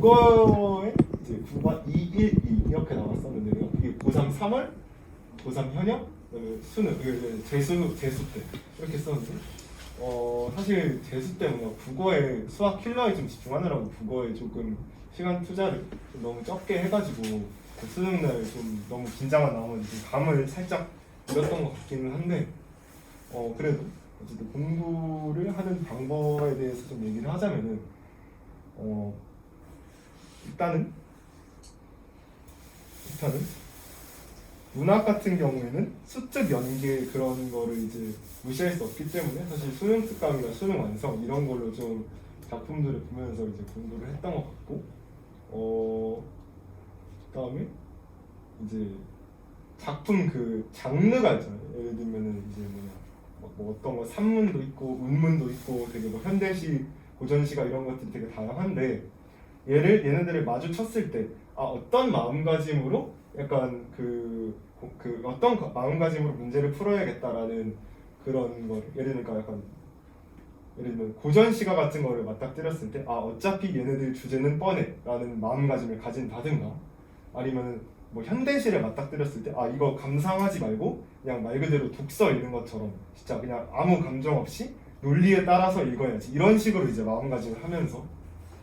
국어에 이제 국어 2, 1, 2 이렇게 나왔었는데요. 이게 고3 3월, 고3 현역, 그다음에 수능, 재수 때 이렇게 썼는데 사실 재수 때문에 국어에 수학 킬러에 좀 집중하느라고 국어에 조금 시간 투자를 좀 너무 적게 해가지고 그 수능날 좀 너무 긴장한 나머지 좀 감을 살짝 잃었던 것 같기는 한데 그래도 어쨌든 공부를 하는 방법에 대해서 좀 얘기를 하자면은 일단은 문학 같은 경우에는 수특 연계 그런 거를 이제 무시할 수 없기 때문에 사실 수능 특강이나 수능 완성 이런 걸로 좀 작품들을 보면서 이제 공부를 했던 것 같고 그다음에 이제 작품 그 장르가 있잖아요. 예를 들면은 이제 뭐 어떤 거 산문도 있고 운문도 있고 되게 뭐 현대시, 고전시가 이런 것들이 되게 다양한데 얘네들을 마주쳤을 때 어떤 마음가짐으로 약간 그 어떤 마음가짐으로 문제를 풀어야겠다라는 그런 거 예를 들면 고전시가 같은 거를 맞닥뜨렸을 때 어차피 얘네들 주제는 뻔해라는 마음가짐을 가진다든가 아니면 뭐 현대시를 맞닥뜨렸을 때 이거 감상하지 말고 그냥 말 그대로 독서 읽는 것처럼 진짜 그냥 아무 감정 없이 논리에 따라서 읽어야지 이런 식으로 이제 마음가짐을 하면서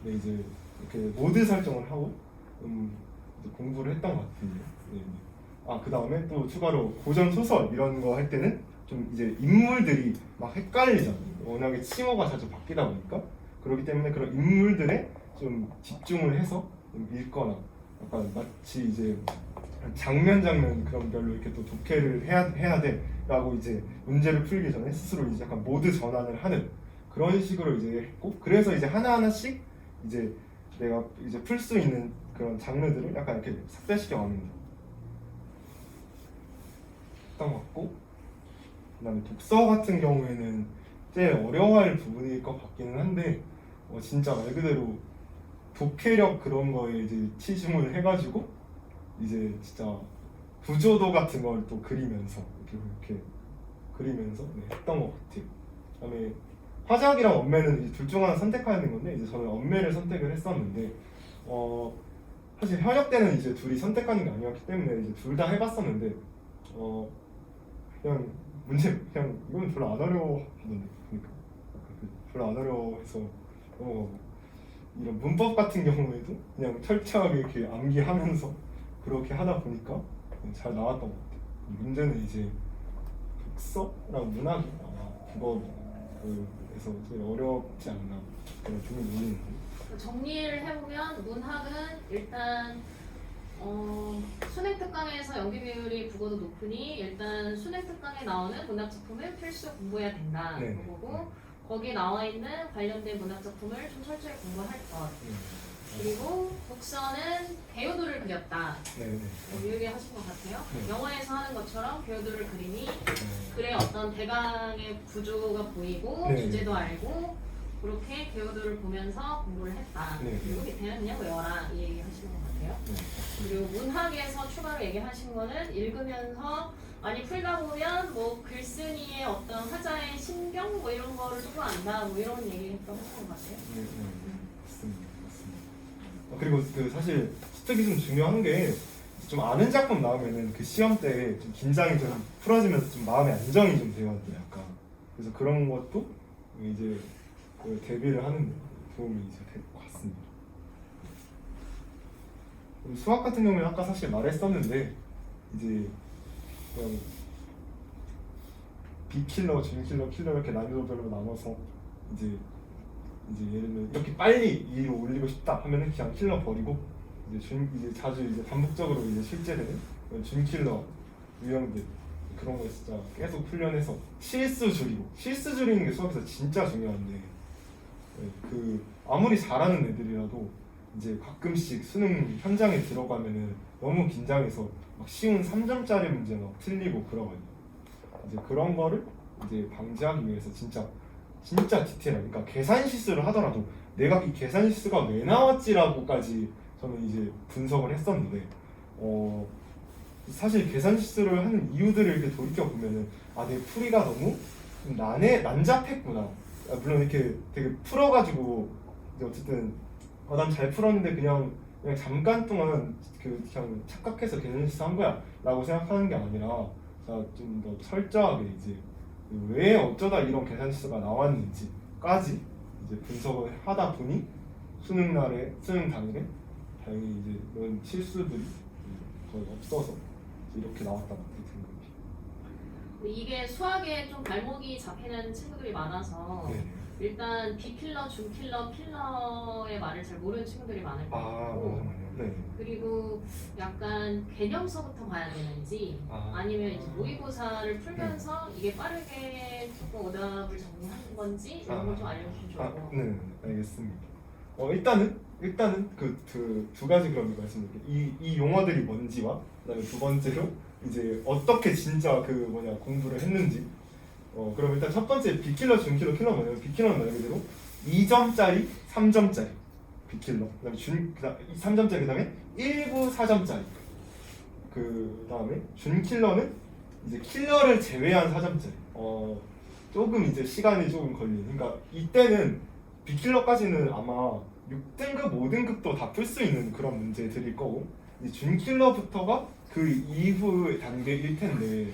이제 이렇게 모드 설정을 하고 이제 공부를 했던 것 같아요. 그 다음에 또 추가로 고전 소설 이런 거 할 때는 좀 이제 인물들이 막 헷갈리잖아요. 워낙에 칭호가 자주 바뀌다 보니까 그렇기 때문에 그런 인물들에 좀 집중을 해서 좀 읽거나 약간 마치 이제 장면 그런 별로 이렇게 또 독해를 해야 돼라고 이제 문제를 풀기 전에 스스로 이제 약간 모드 전환을 하는 그런 식으로 이제 했고 그래서 이제 하나하나씩 이제 내가 이제 풀 수 있는 그런 장르들을 약간 이렇게 삭제시켜 가는 했던 것 같고 그다음에 독서 같은 경우에는 제일 어려워할 부분일 것 같기는 한데 진짜 말 그대로 독해력 그런 거에 이제 치중을 해가지고 이제 진짜 구조도 같은 걸 또 그리면서 이렇게 그리면서 했던 것 같아요. 그다음에 화작이랑 언매는 이제 둘 중 하나 선택하는 건데 이제 저는 언매를 선택을 했었는데 사실 현역 때는 이제 둘이 선택하는 게 아니었기 때문에 이제 둘 다 해봤었는데 그냥 문제 그냥 이건 별로 안 어려워하던데 그러니까 별로 안 어려워해서 넘어가고 이런 문법 같은 경우에도 그냥 철저하게 이렇게 암기하면서 그렇게 하다 보니까 잘 나왔던 것 같아요. 문제는 이제 독서랑 문학이 국어에서 제일 어렵지 않나 그런 종이 논리인데 정리를 해보면 문학은 일단 수능 특강에서 연기 비율이 국어도 높으니 일단 수능 특강에 나오는 문학 작품을 필수 공부해야 된다. 그거고 거기 나와 있는 관련된 문학 작품을 좀 철저히 공부할 것. 그리고 독서는 배우들을 그렸다. 이렇게 하신 것 같아요. 영화에서 하는 것처럼 배우들을 그리니 글의 어떤 대강의 구조가 보이고 주제도 알고 그렇게 배우들을 보면서 공부를 했다. 그리고 밑에는 그냥 외워라 이 얘기 하시는 것 같아요. 그리고 문학에서 추가로 얘기하신 거는 읽으면서 많이 풀다 보면 뭐 글쓴이의 어떤 화자의 신경 뭐 이런 거를 조금 안다 뭐 이런 얘기했던 것 같아요. 맞습니다. 그리고 그 사실 수특이 좀 중요한 게 좀 아는 작품 나오면은 그 시험 때 좀 긴장이 좀 풀어지면서 좀 마음의 안정이 좀 돼요, 약간. 그래서 그런 것도 이제 그 대비를 하는 데 도움이 이제 될 것 같습니다. 수학 같은 경우는 아까 사실 말했었는데 이제 그냥 B킬러, G킬러, 킬러 이렇게 난이도별로 나눠서 이제 예를 들면 이렇게 빨리 위로 올리고 싶다 하면은 그냥 킬러 버리고 이제 자주 이제 반복적으로 이제 실제되는 준킬러 유형들 그런 거 진짜 계속 훈련해서 실수 줄이는 게 수학에서 진짜 중요한데 그 아무리 잘하는 애들이라도 이제 가끔씩 수능 현장에 들어가면은 너무 긴장해서 막 쉬운 3점짜리 문제 막 틀리고 그러거든요. 이제 그런 거를 이제 방지하기 위해서 진짜 디테일하게 그러니까 계산 실수를 하더라도 내가 이 계산 실수가 왜 나왔지라고까지 저는 이제 분석을 했었는데 사실 계산 실수를 하는 이유들을 이렇게 돌이켜 보면은 내 풀이가 너무 난잡했구나. 물론 이렇게 되게 풀어가지고 이제 어쨌든 난 잘 풀었는데 그냥 잠깐 동안 그냥 착각해서 개념 실수 한 거야라고 생각하는 게 아니라 좀 더 철저하게 이제 왜 어쩌다 이런 계산 실수가 나왔는지까지 이제 분석을 하다 보니 수능 당일에 다행히 이제 이런 실수들이 거의 없어서 이렇게 나왔다고 생각합니다. 이게 수학에 좀 발목이 잡히는 친구들이 많아서 네. 일단 B킬러, 중킬러, 필러의 말을 잘 모르는 친구들이 많을 것 같고 맞아요. 네. 그리고 약간 개념서부터 봐야 되는지 아니면 이제 모의고사를 풀면서 이게 빠르게 조금 오답을 정리하는 건지 이런 걸 좀 알려주시면 좋을 것 같아요. 네, 알겠습니다. 일단은 그 두 가지 그럼 말씀드릴게요. 이 용어들이 뭔지와 그다음에 두 번째로 이제 어떻게 진짜 공부를 했는지. 그럼 일단 첫 번째 B킬러, 중킬러, 킬러 뭐냐면 B킬러는 말 그대로 2점짜리, 3점짜리 B킬러. 그다음에 3점짜리 그다음에 1부 4점짜리. 그다음에 준킬러는 이제 킬러를 제외한 4점짜리. 조금 이제 시간이 조금 걸리는. 그러니까 이때는 B킬러까지는 아마 6등급, 5등급도 다 풀 수 있는 그런 문제들일 거고 이제 준킬러부터가 그 이후 단계일 텐데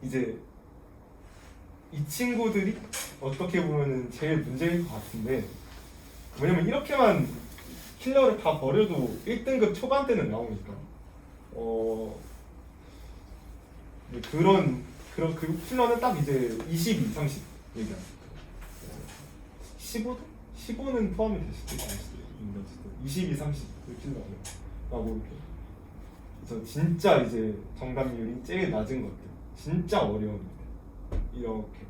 이제 이 친구들이 어떻게 보면은 제일 문제일 것 같은데 왜냐면 이렇게만 킬러를 다 버려도 1등급 초반대는 나오니까 그 킬러는 딱 이제 22, 30 얘기하는 15는 포함이 될 수도 있는데 22, 30 킬러라고 이렇게 그래서 진짜 이제 정답률이 제일 낮은 것들 진짜 어려운 것들 이렇게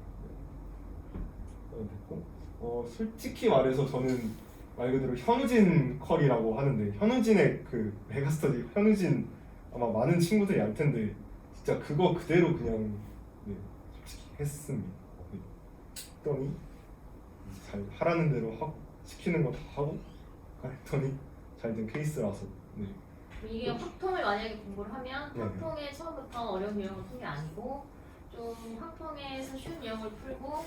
됐고 솔직히 말해서 저는 말 그대로 현우진 컬이라고 하는데 현우진의 그 메가스터디 현우진 아마 많은 친구들이 알 텐데 진짜 그거 그대로 그냥 솔직히 했습니다. 했더니 잘 하라는 대로 하고 시키는 거 다 하고 했더니 잘 된 케이스라서 이게 확통을 만약에 공부를 하면 네. 확통에 처음부터 어려운 유형을 푼 게 아니고 좀 확통에서 쉬운 유형을 풀고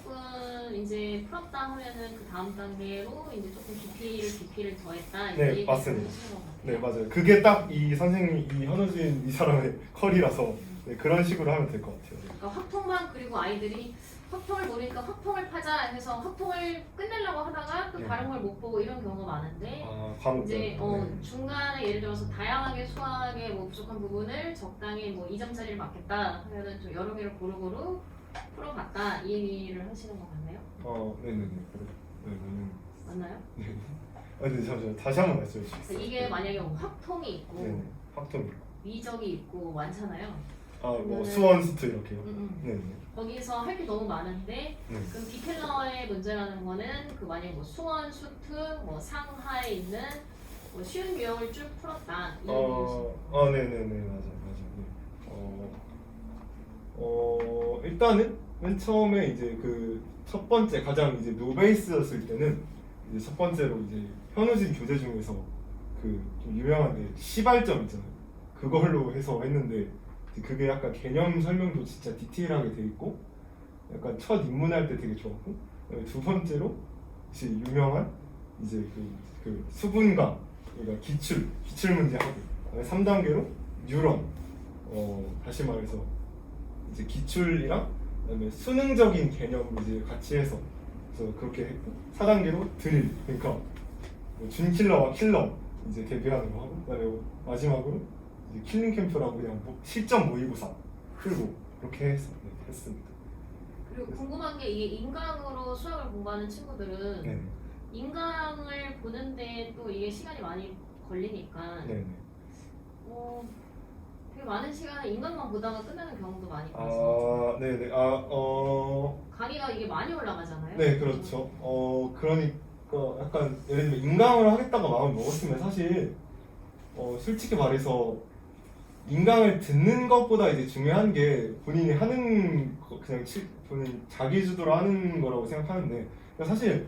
조금 이제 풀었다 하면은 그 다음 단계로 이제 조금 깊이를 더했다 이렇게 네, 맞습니다. 얘기하시는 것 같아요. 네 맞아요. 그게 딱 이 선생님 이 현우진 이 사람의 컬이라서 그런 식으로 하면 될 것 같아요. 그러니까 확통만 그리고 아이들이 확통을 모르니까 확통을 파자 해서 확통을 끝내려고 하다가 또 네. 다른 걸 못 보고 이런 경우가 많은데 과목 이제 중간에 예를 들어서 다양하게 수학에 뭐 부족한 부분을 적당히 뭐 2점짜리를 맞겠다 하면은 좀 여러 개를 고루고루 풀어봤다 이 얘기를 하시는 것 같네요. 네네네 그래. 맞나요? 네. 근데 잠시만 다시 한번 말씀해 주시겠어요? 이게 만약에 확통이 있고 네네 확통. 미적이 있고 많잖아요. 뭐 수원 수투 이렇게요. 네네. 거기서 할 게 너무 많은데 네. 그럼 B킬러의 문제라는 거는 그 만약에 뭐 수원, 수특, 뭐 상하에 있는 뭐 쉬운 유형을 쭉 풀었다 이 얘기죠. 네네네 맞아. 네. 일단은 맨 처음에 이제 그 첫 번째 가장 이제 노베이스였을 때는 이제 첫 번째로 이제 현우진 교재 중에서 그 좀 유명한 게 시발점 있잖아요. 그걸로 해서 했는데 그게 약간 개념 설명도 진짜 디테일하게 돼 있고 약간 첫 입문할 때 되게 좋았고 그다음에 두 번째로 이제 유명한 이제 그 수분감 그러니까 기출 문제 하고 그다음에 3단계로 뉴런 다시 말해서 이제 기출이랑 그다음에 수능적인 개념을 이제 같이 해서 그래서 그렇게 했고 4단계로 드릴 그러니까 뭐 준킬러와 킬러 이제 대비하는 거 하고 그다음에 마지막으로 이제 킬링 캠프라고 그냥 실전 모의고사 풀고 그렇게 했습니다. 그리고 궁금한 게 이게 인강으로 수학을 공부하는 친구들은 네. 인강을 보는데 또 이게 시간이 많이 걸리니까 네. 되게 많은 시간을 인강만 보다가 끝나는 경우도 많이 있어서 네네. 강의가 이게 많이 올라가잖아요. 네, 그렇죠. 그러니까 약간 예를 들면 인강을 하겠다고 마음을 먹었으면 사실 솔직히 말해서 인강을 듣는 것보다 이제 중요한 게 본인이 하는 거 그냥 본인 자기 주도로 하는 거라고 생각하는데 그러니까 사실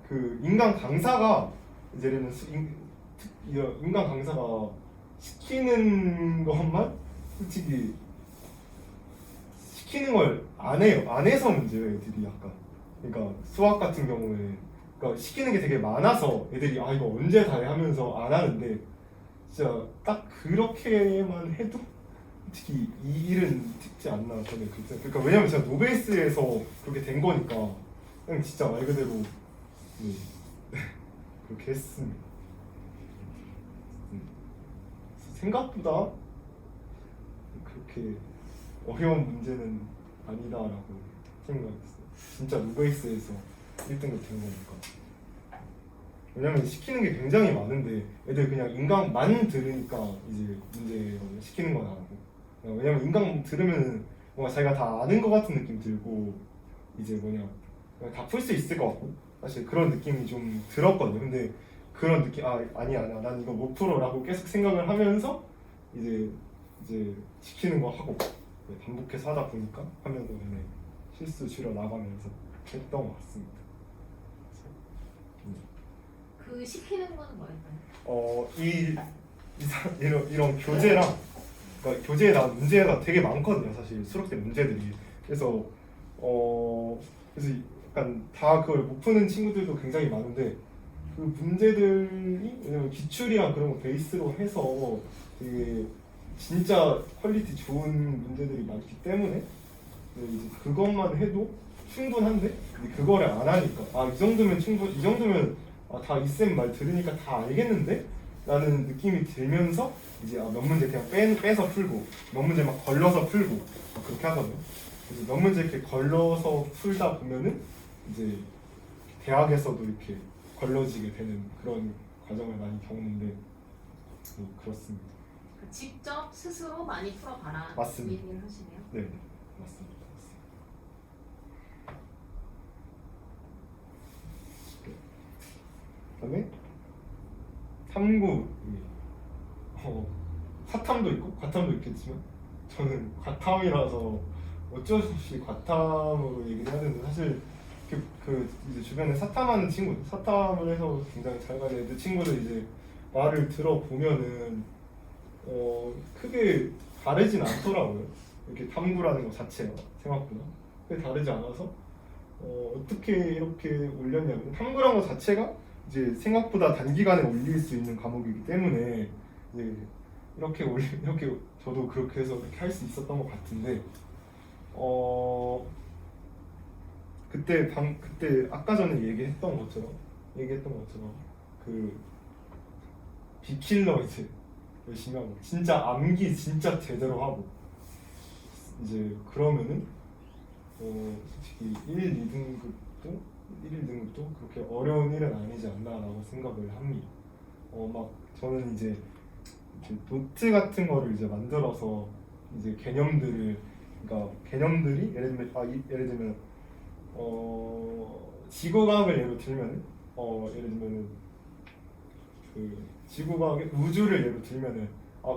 그 인강 강사가 이제 예를 들면 인강 강사가 시키는 것만 솔직히 시키는 걸 안 해요. 안 해서 문제예요, 애들이 약간. 그러니까 수학 같은 경우는 그러니까 시키는 게 되게 많아서 애들이 아 이거 언제 다 해 하면서 안 하는데 진짜 딱 그렇게만 해도 특히 이 일은 특지 않나 저는 그렇게 그러니까 왜냐면 제가 노베이스에서 그렇게 된 거니까 그냥 진짜 말 그대로 네, 그렇게 했습니다. 생각보다 그렇게 어려운 문제는 아니다라고 생각했어요. 진짜 노베이스에서 1등급 된 거니까. 왜냐면 시키는 게 굉장히 많은데 애들 그냥 인강만 들으니까 이제 문제 시키는 건 안 하고 왜냐면 인강 들으면 뭔가 자기가 다 아는 것 같은 느낌 들고 이제 뭐냐 다 풀 수 있을 것 같고 사실 그런 느낌이 좀 들었거든요. 근데 그런 느낌 아니야 난 이거 못 풀어라고 계속 생각을 하면서 이제 시키는 거 하고 반복해서 하다 보니까 하면서 실수 줄여 나가면서 했던 것 같습니다. 그 시키는 거는 뭐였나요? 이런 교재랑 그러니까 교재에 나온 문제가 되게 많거든요. 사실 수록된 문제들이. 그래서 그래서 약간 다 그걸 못 푸는 친구들도 굉장히 많은데 그 문제들이 왜냐면 기출이랑 그런 거 베이스로 해서 되게 진짜 퀄리티 좋은 문제들이 많기 때문에 이제 그것만 해도 충분한데 근데 그거를 안 하니까 이 정도면 이 정도면 다 이 쌤 말 들으니까 다 알겠는데? 라는 느낌이 들면서 이제 몇 문제 그냥 빼서 풀고 몇 문제 막 걸러서 풀고 그렇게 하거든요. 그래서 몇 문제 이렇게 걸러서 풀다 보면은 이제 대학에서도 이렇게 걸러지게 되는 그런 과정을 많이 겪는데 그렇습니다. 직접 스스로 많이 풀어봐라. 맞습니다. 얘기를 하시네요. 네, 맞습니다. 그다음에 탐구 사탐도 있고 과탐도 있겠지만 저는 과탐이라서 어쩔 수 없이 과탐으로 얘기를 해야 되는데 사실 이제 주변에 사탐하는 친구들 사탐을 해서 굉장히 잘 가는 애들 친구들 이제 말을 들어보면은 크게 다르진 않더라고요. 이렇게 탐구라는 것 자체가 생각보다 크게 다르지 않아서 어떻게 이렇게 올렸냐면 탐구라는 것 자체가 이제 생각보다 단기간에 올릴 수 있는 과목이기 때문에 이제 이렇게 저도 그렇게 해서 이렇게 할 수 있었던 것 같은데 그때 아까 전에 얘기했던 것처럼 그 비킬러 이제 열심히 하고 진짜 암기 진짜 제대로 하고 이제 그러면은 솔직히 1, 2등급도 그렇게 어려운 일은 아니지 않나라고 생각을 합니다. 막 저는 이제 노트 같은 거를 이제 만들어서 이제 그러니까 개념들이 예를 들면 지구과학을 예로 들면 예를 들면은 그 지구과학의 우주를 예로 들면은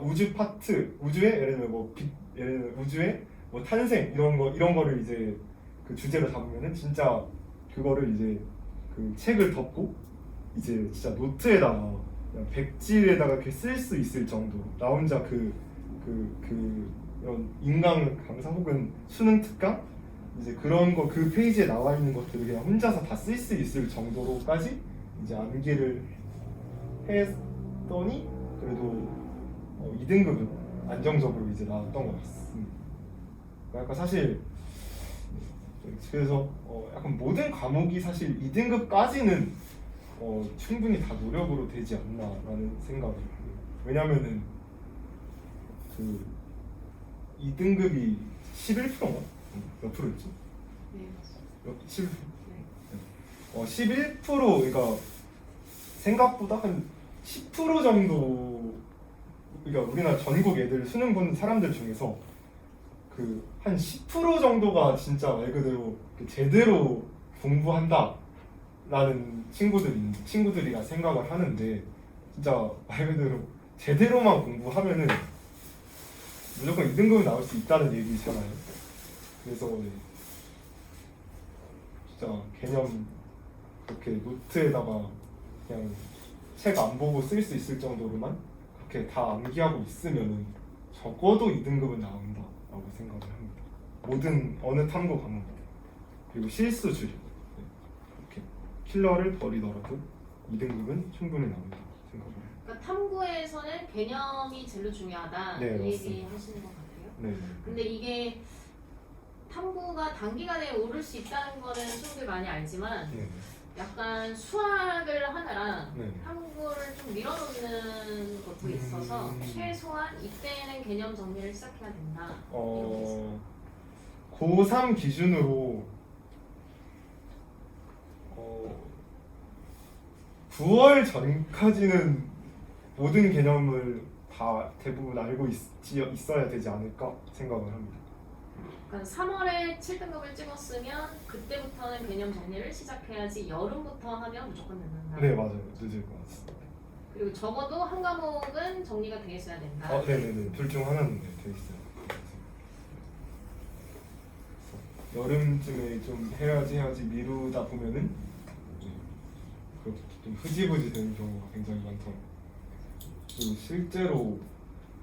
우주 파트 우주에 예를 들면 예를 들면 우주의 뭐 탄생 이런 거를 이제 그 주제로 잡으면은 진짜 그거를 이제 그 책을 덮고 이제 진짜 노트에다가 그냥 백지에다가 이렇게 쓸 수 있을 정도로 나 혼자 이런 인강 강사 혹은 수능 특강 이제 그런 거 그 페이지에 나와 있는 것들을 그냥 혼자서 다 쓸 수 있을 정도로까지 이제 암기를 했더니 그래도 2등급은 안정적으로 이제 나왔던 것 같습니다. 그러니까 사실 그래서 약간 모든 과목이 사실 2등급까지는 충분히 다 노력으로 되지 않나라는 생각이 들어요. 왜냐면은 그 2등급이 11%인가? 몇 프로였지? 네, 맞습니다. 11%? 네. 11% 그러니까 생각보다 한 10% 정도 그러니까 우리나라 전국 애들 수능 보는 사람들 중에서 그 한 10% 정도가 진짜 말 그대로 제대로 공부한다 라는 친구들이라 생각을 하는데 진짜 말 그대로 제대로만 공부하면은 무조건 2등급이 나올 수 있다는 얘기잖아요. 그래서 진짜 개념 그렇게 노트에다가 그냥 책 안 보고 쓸 수 있을 정도로만 그렇게 다 암기하고 있으면은 적어도 2등급은 나온다라고 생각을 합니다. 모든 어느 탐구 과목 그리고 실수 줄이 필러를 버리더라도 2등급은 충분히 나온다 생각합니다. 그러니까 탐구에서는 개념이 제일 중요하다 네, 이 얘기 맞습니다. 하시는 것 같아요. 네. 근데 이게 탐구가 단기간에 오를 수 있다는 거는 수업들 많이 알지만 네. 약간 수학을 하느라 네. 탐구를 좀 밀어놓는 것도 있어서 최소한 이때는 개념 정리를 시작해야 된다. 이렇게 있어요. 고3 기준으로 9월 전까지는 모든 개념을 다 대부분 알고 있어야 되지 않을까 생각을 합니다. 그러니까 3월에 7등급을 찍었으면 그때부터는 개념 정리를 시작해야지 여름부터 하면 무조건 늦는다. 네, 맞아요. 늦을 것 같습니다. 그리고 적어도 한 과목은 정리가 돼 있어야 된다. 네네네. 둘 중 하나는 돼 있어요. 그래서 여름쯤에 좀 해야지 미루다 보면은 그렇게 좀 흐지부지 되는 경우가 굉장히 많더라고요. 그리고 실제로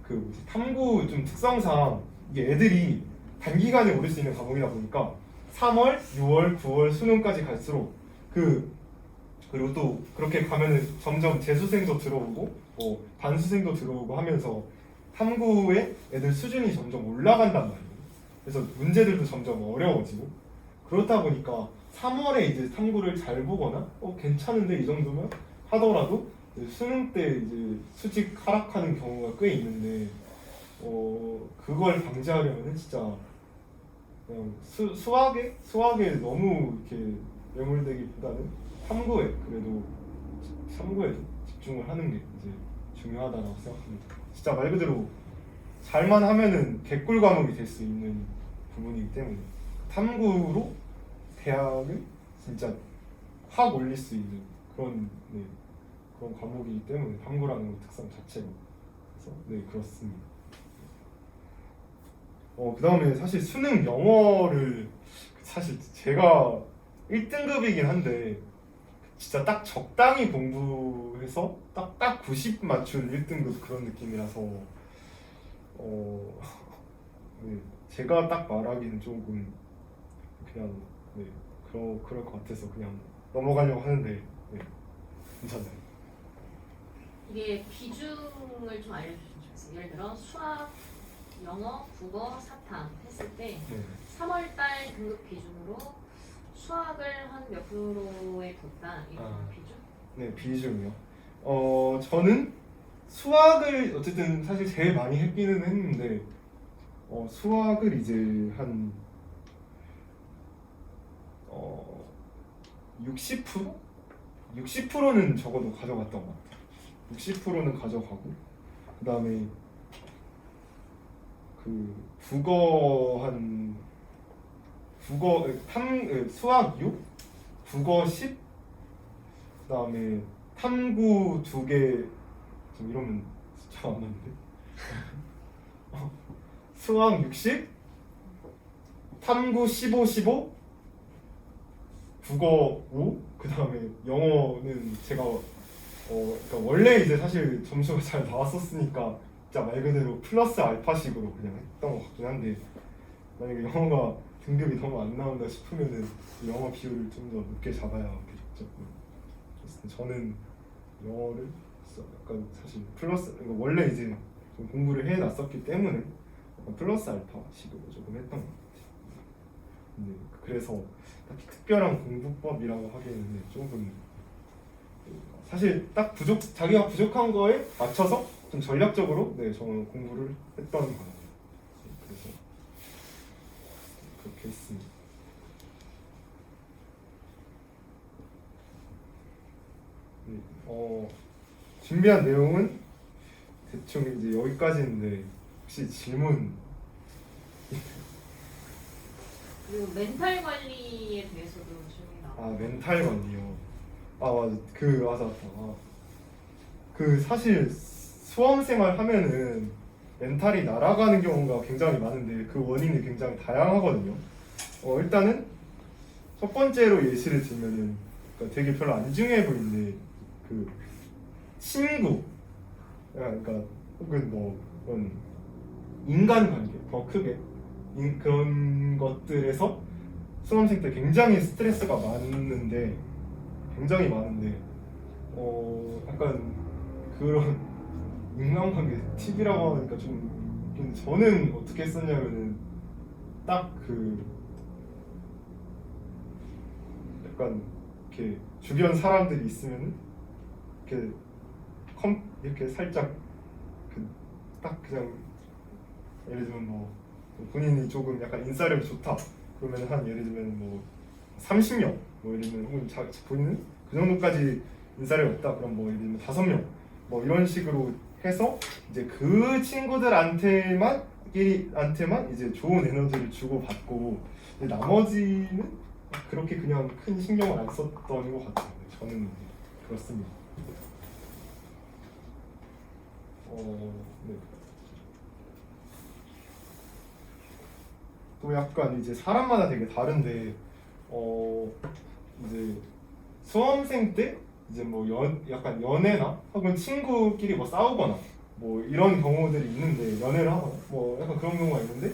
그 뭐지 탐구 좀 특성상 이게 애들이 단기간에 오를 수 있는 과목이다 보니까 3월, 6월, 9월 수능까지 갈수록 그리고 또 그렇게 가면은 점점 재수생도 들어오고 뭐 반수생도 들어오고 하면서 탐구의 애들 수준이 점점 올라간단 말이에요. 그래서 문제들도 점점 어려워지고 그렇다 보니까 3월에 이제 탐구를 잘 보거나 괜찮은데 이 정도면 하더라도 이제 수능 때 이제 수직 하락하는 경우가 꽤 있는데 그걸 방지하려면 진짜 그냥 수학에 너무 이렇게 매몰되기보다는 탐구에 집중을 하는 게 이제 중요하다고 생각합니다. 진짜 말 그대로 잘만 하면은 개꿀 과목이 될 수 있는 부분이기 때문에 탐구로 대학을 진짜 확 올릴 수 있는 그런 과목이기 때문에 탐구라는 특성 자체가 그래서 그렇습니다. 그 다음에 사실 수능 영어를 사실 제가 1등급이긴 한데 진짜 딱 적당히 공부해서 딱 90 맞춘 1등급 그런 느낌이라서 제가 딱 말하기는 조금 그냥 그럴 것 같아서 그냥 넘어가려고 하는데 괜찮나요? 이게 비중을 좀 알려주시면 좋겠어요. 예를 들어 수학, 영어, 국어, 사탐 했을 때 3월달 등급 기준으로 수학을 한 몇 프로에 뒀다 이런 비중? 네, 비중이요. 저는 수학을 어쨌든 사실 제일 많이 했기는 했는데 수학을 이제 한 60%? 60%는 적어도 가져갔던 것 같아요. 60%는 가져가고 그 다음에 수학 6, 국어 10, 그 다음에 탐구 2개 지금 이러면 숫자가 안 맞는데 수학 60, 탐구 15, 15, 국어 5, 그 다음에 영어는 제가 그러니까 원래 이제 사실 점수가 잘 나왔었으니까 진짜 말 그대로 플러스 알파식으로 그냥 했던 것 같긴 한데 만약에 영어가 등급이 너무 안 나온다 싶으면은 영어 비율을 좀 더 높게 잡아야 되겠죠. 그래서 저는 영어를 약간 사실 플러스 원래 이제 좀 공부를 해놨었기 때문에 약간 플러스 알파식으로 조금 했던 것 같아요. 근데 그래서 딱히 특별한 공부법이라고 하기에는 조금 사실 딱 자기가 부족한 거에 맞춰서 좀 전략적으로 저는 공부를 했던 것 같아요. 그래서 그렇게 했습니다. 준비한 내용은 대충 이제 여기까지인데 혹시 질문? 그리고 멘탈 관리에 대해서도 질문이 나와요. 멘탈 관리요. 맞아. 사실 수험생활 하면은 멘탈이 날아가는 경우가 굉장히 많은데 그 원인이 굉장히 다양하거든요. 일단은 첫 번째로 예시를 들면은 그러니까 되게 별로 안 중요해 보이는데 그 친구, 그러니까 혹은 뭐 그런 인간관계 더 크게 그런 것들에서 수험생 때 굉장히 스트레스가 많은데 굉장히 많은데 약간 그런 인간관계 팁이라고 하니까 좀 웃긴데 저는 어떻게 했었냐면은 딱 그 약간 이렇게 주변 사람들이 있으면은 이렇게 이렇게 살짝 딱 그냥 예를 들면 뭐 본인이 조금 약간 인싸력이 좋다 그러면 한 예를 들면 뭐 30명 뭐 예를 들면 혹은 본인은 그 정도까지 인싸력이 없다 그럼 뭐 예를 들면 5명 뭐 이런 식으로 해서 이제 그 친구들한테만 이제 좋은 에너지를 주고 받고 나머지는 그렇게 그냥 큰 신경을 안 썼던 것 같아요. 저는 그렇습니다. 네. 또 약간 이제 사람마다 되게 다른데 이제 수험생 때 이제 뭐 약간 연애나 혹은 친구끼리 뭐 싸우거나 뭐 이런 경우들이 있는데 연애를 하거나 뭐 약간 그런 경우가 있는데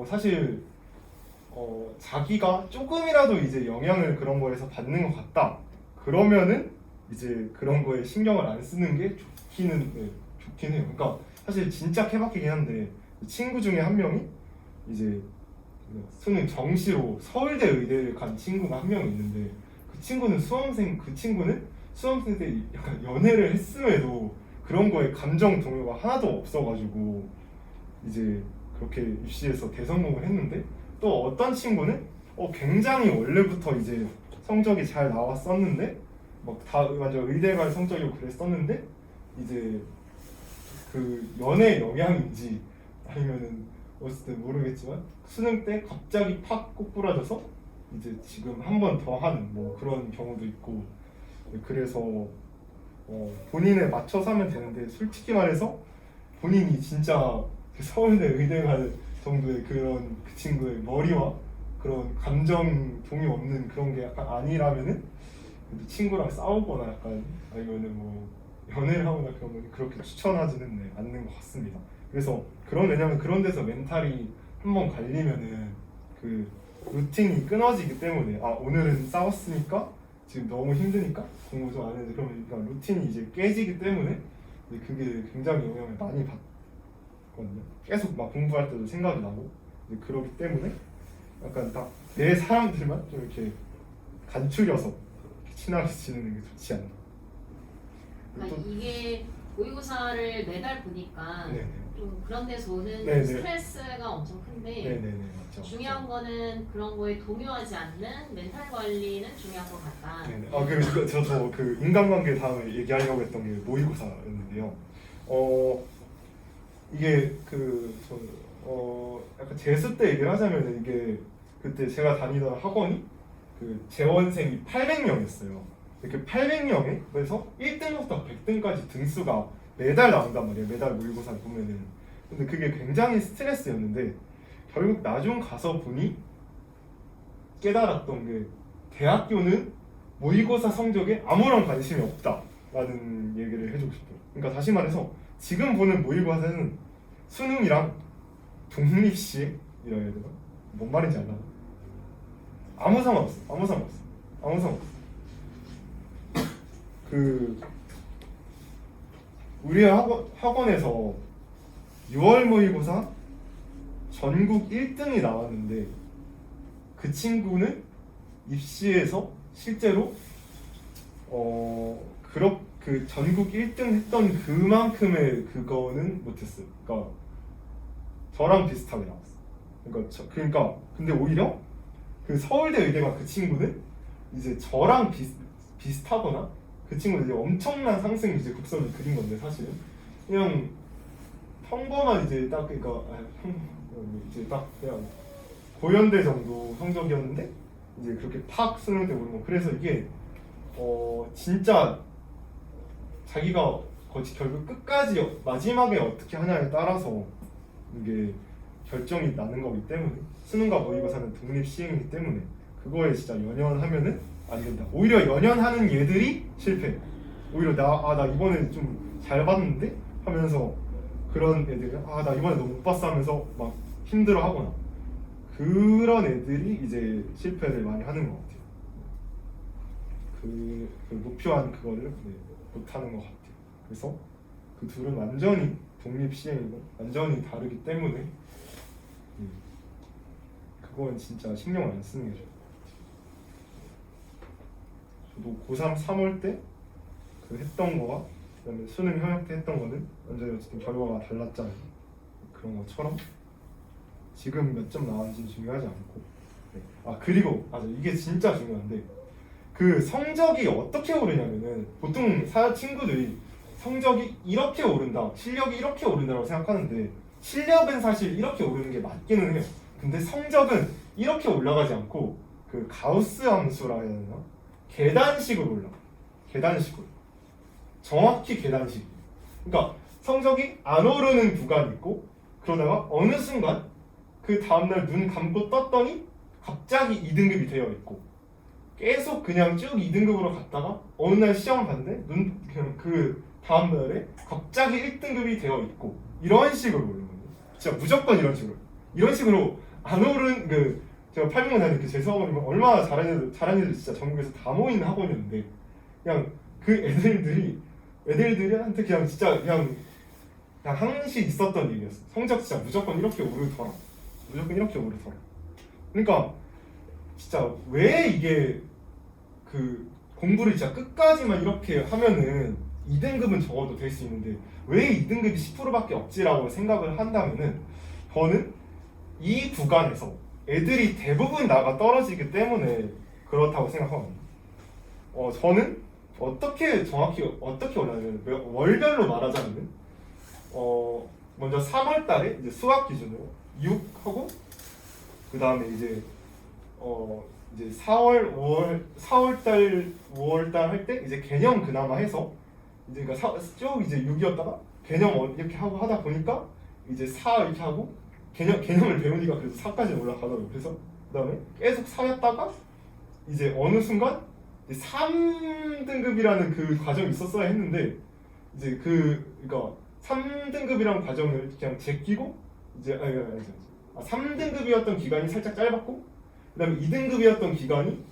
사실 자기가 조금이라도 이제 영향을 그런 거에서 받는 것 같다 그러면은 이제 그런 거에 신경을 안 쓰는 게 좋긴 해요. 그러니까 사실 진짜 케바케긴 한데 친구 중에 한 명이 이제 수능 정시로 서울대 의대를 간 친구가 한 명 있는데 그 친구는 수험생 때 약간 연애를 했음에도 그런 거에 감정 동요가 하나도 없어가지고 이제 그렇게 입시에서 대성공을 했는데 또 어떤 친구는 굉장히 원래부터 이제 성적이 잘 나왔었는데 막 다 완전 의대 갈 성적이고 그랬었는데 이제 그 연애 영향인지 아니면은 어쨌든 모르겠지만 수능 때 갑자기 팍 꼬꾸라져서 이제 지금 한 번 더 하는 뭐 그런 경우도 있고 그래서 본인에 맞춰서 하면 되는데 솔직히 말해서 본인이 진짜 서울대 의대 갈 정도의 그런 그 친구의 머리와 그런 감정 동요 없는 그런 게 약간 아니라면은 친구랑 싸우거나 약간 아니면은 뭐 연애를 하거나 그런 건 그렇게 추천하지는 않는 것 같습니다. 그래서 왜냐면 그런 데서 멘탈이 한번 갈리면은 그 루틴이 끊어지기 때문에 오늘은 싸웠으니까 지금 너무 힘드니까 공부 좀 안 해도 그러면 그러니까 루틴이 이제 깨지기 때문에 그게 굉장히 영향을 많이 받거든요. 계속 막 공부할 때도 생각이 나고 그러기 때문에 약간 딱 내 사람들만 좀 이렇게 간추려서 친하게 지내는 게 좋지 않나. 그러니까 이게 모의고사를 매달 보니까 네네. 좀 그런 데서 오는 네네. 스트레스가 엄청 큰데 네네네 맞죠. 중요한 거는 그런 거에 동요하지 않는 멘탈 관리는 중요한 것 같다. 네네. 그리고 저도 그 인간관계 다음에 얘기하려고 했던 게 모의고사였는데요. 이게 약간 재수 때 얘기를 하자면 이게 그때 제가 다니던 학원이 그 재원생이 800명이었어요. 그 800명에 그래서 1등부터 100등까지 등수가 매달 나온단 말이에요. 매달 모의고사를 보면은. 근데 그게 굉장히 스트레스였는데 결국 나중 가서 보니 깨달았던 게 대학교는 모의고사 성적에 아무런 관심이 없다라는 얘기를 해주고 싶어요. 그러니까 다시 말해서 지금 보는 모의고사는 수능이랑 독립시행이라 해야 되나? 뭔 말인지 알나? 아무 상관없어. 우리 학원에서 6월 모의고사 전국 1등이 나왔는데 그 친구는 입시에서 실제로 그 전국 1등 했던 그만큼의 그거는 못했어요. 그러니까 저랑 비슷하게 나왔어. 그러니까 근데 오히려 그 서울대 의대가 그 친구는 이제 저랑 비슷하거나 그 친구는 이제 엄청난 상승 이제 곡선을 그린 건데 사실은 그냥 평범한 이제 딱 이제 딱 그냥 고연대 정도 성적이었는데 이제 그렇게 팍 수능대 오른 거. 그래서 이게 진짜 자기가 결국 끝까지 마지막에 어떻게 하냐에 따라서 이게 결정이 나는 거기 때문에 수능과 모의고사는 독립 시행이기 때문에 그거에 진짜 연연하면은 안 된다. 오히려 연연하는 얘들이 실패. 오히려 나 이번에 좀 잘 봤는데 하면서 그런 애들이 나 이번에 너무 못 봤어 하면서 막 힘들어하거나 그런 애들이 이제 실패를 많이 하는 것 같아요. 그 목표한 그거를 못하는 것 같아요. 그래서 그 둘은 완전히 독립 시행이고 완전히 다르기 때문에 그건 진짜 신경 안 쓰는 게 좋아요. 저도 고3 3월 때 그 했던 거와 그다음에 수능 현역 때 했던 거는 완전히 어쨌든 결과가 달랐잖아요. 그런 것처럼 지금 몇 점 나왔는지 중요하지 않고 아 그리고 맞아 이게 진짜 중요한데 그 성적이 어떻게 오르냐면은 보통 친구들이 성적이 이렇게 오른다 실력이 이렇게 오른다고 생각하는데 실력은 사실 이렇게 오르는 게 맞기는 해요. 근데 성적은 이렇게 올라가지 않고 그 가우스 함수라 해야 되나? 계단식으로 올라가. 계단식으로. 정확히 계단식. 그러니까 성적이 안 오르는 구간이 있고 그러다가 어느 순간 그 다음날 눈 감고 떴더니 갑자기 2등급이 되어 있고 계속 그냥 쭉 2등급으로 갔다가 어느 날 시험 봤는데 그냥 그 다음날에 갑자기 1등급이 되어 있고 이런 식으로 오르는 거예요. 진짜 무조건 이런 식으로 안 오른 제가 800만 다니는 그 재수학원이면 얼마나 잘하는 애들 진짜 전국에서 다 모이는 학원이었는데 그냥 그 애들들한테 그냥 진짜 그냥 항시 있었던 얘기였어. 성적 진짜 무조건 이렇게 오르더라. 그러니까 진짜 왜 이게 그 공부를 진짜 끝까지만 이렇게 하면은 2등급은 적어도 될 수 있는데 왜 2등급이 10%밖에 없지라고 생각을 한다면은 저는 이 구간에서 애들이 대부분 나가 떨어지기 때문에 그렇다고 생각하거든요. 저는 정확히 어떻게 올라가냐면 월별로 말하자면 먼저 3월 달에 이제 수학 기준으로 6하고 그 다음에 이제 4월, 5월 달 할 때 이제 개념 그나마 해서 이제 그러니까 쭉 이제 6이었다가 개념 이렇게 하고 하다 보니까 이제 4 이렇게 하고 개념을 배우니까 그래서 4까지 올라가더라고요. 그래서 그다음에 계속 4였다가 이제 어느 순간 3등급이라는 그 과정이 있었어야 했는데 이제 그러니까 3등급이라는 과정을 그냥 제끼고 이제 3등급이었던 기간이 살짝 짧았고 그다음에 2등급이었던 기간이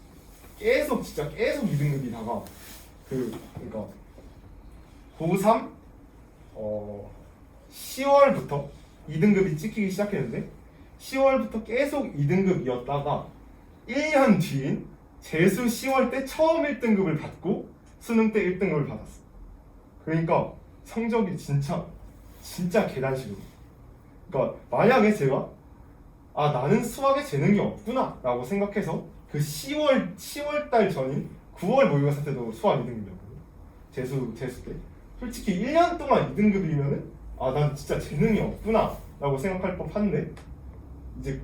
계속 2등급이다가 그러니까 고3 10월부터 2등급이 찍히기 시작했는데 10월부터 계속 2등급이었다가 1년 뒤인 재수 10월 때 처음 1등급을 받고 수능 때 1등급을 받았어. 그러니까 성적이 진짜 계단식으로. 그러니까 만약에 제가 나는 수학에 재능이 없구나 라고 생각해서 그 10월 달 전인 9월 모의고사 때도 수학 2등급이었거든요. 재수 때. 솔직히 1년 동안 2등급이면은 난 진짜 재능이 없구나 라고 생각할 법한데 이제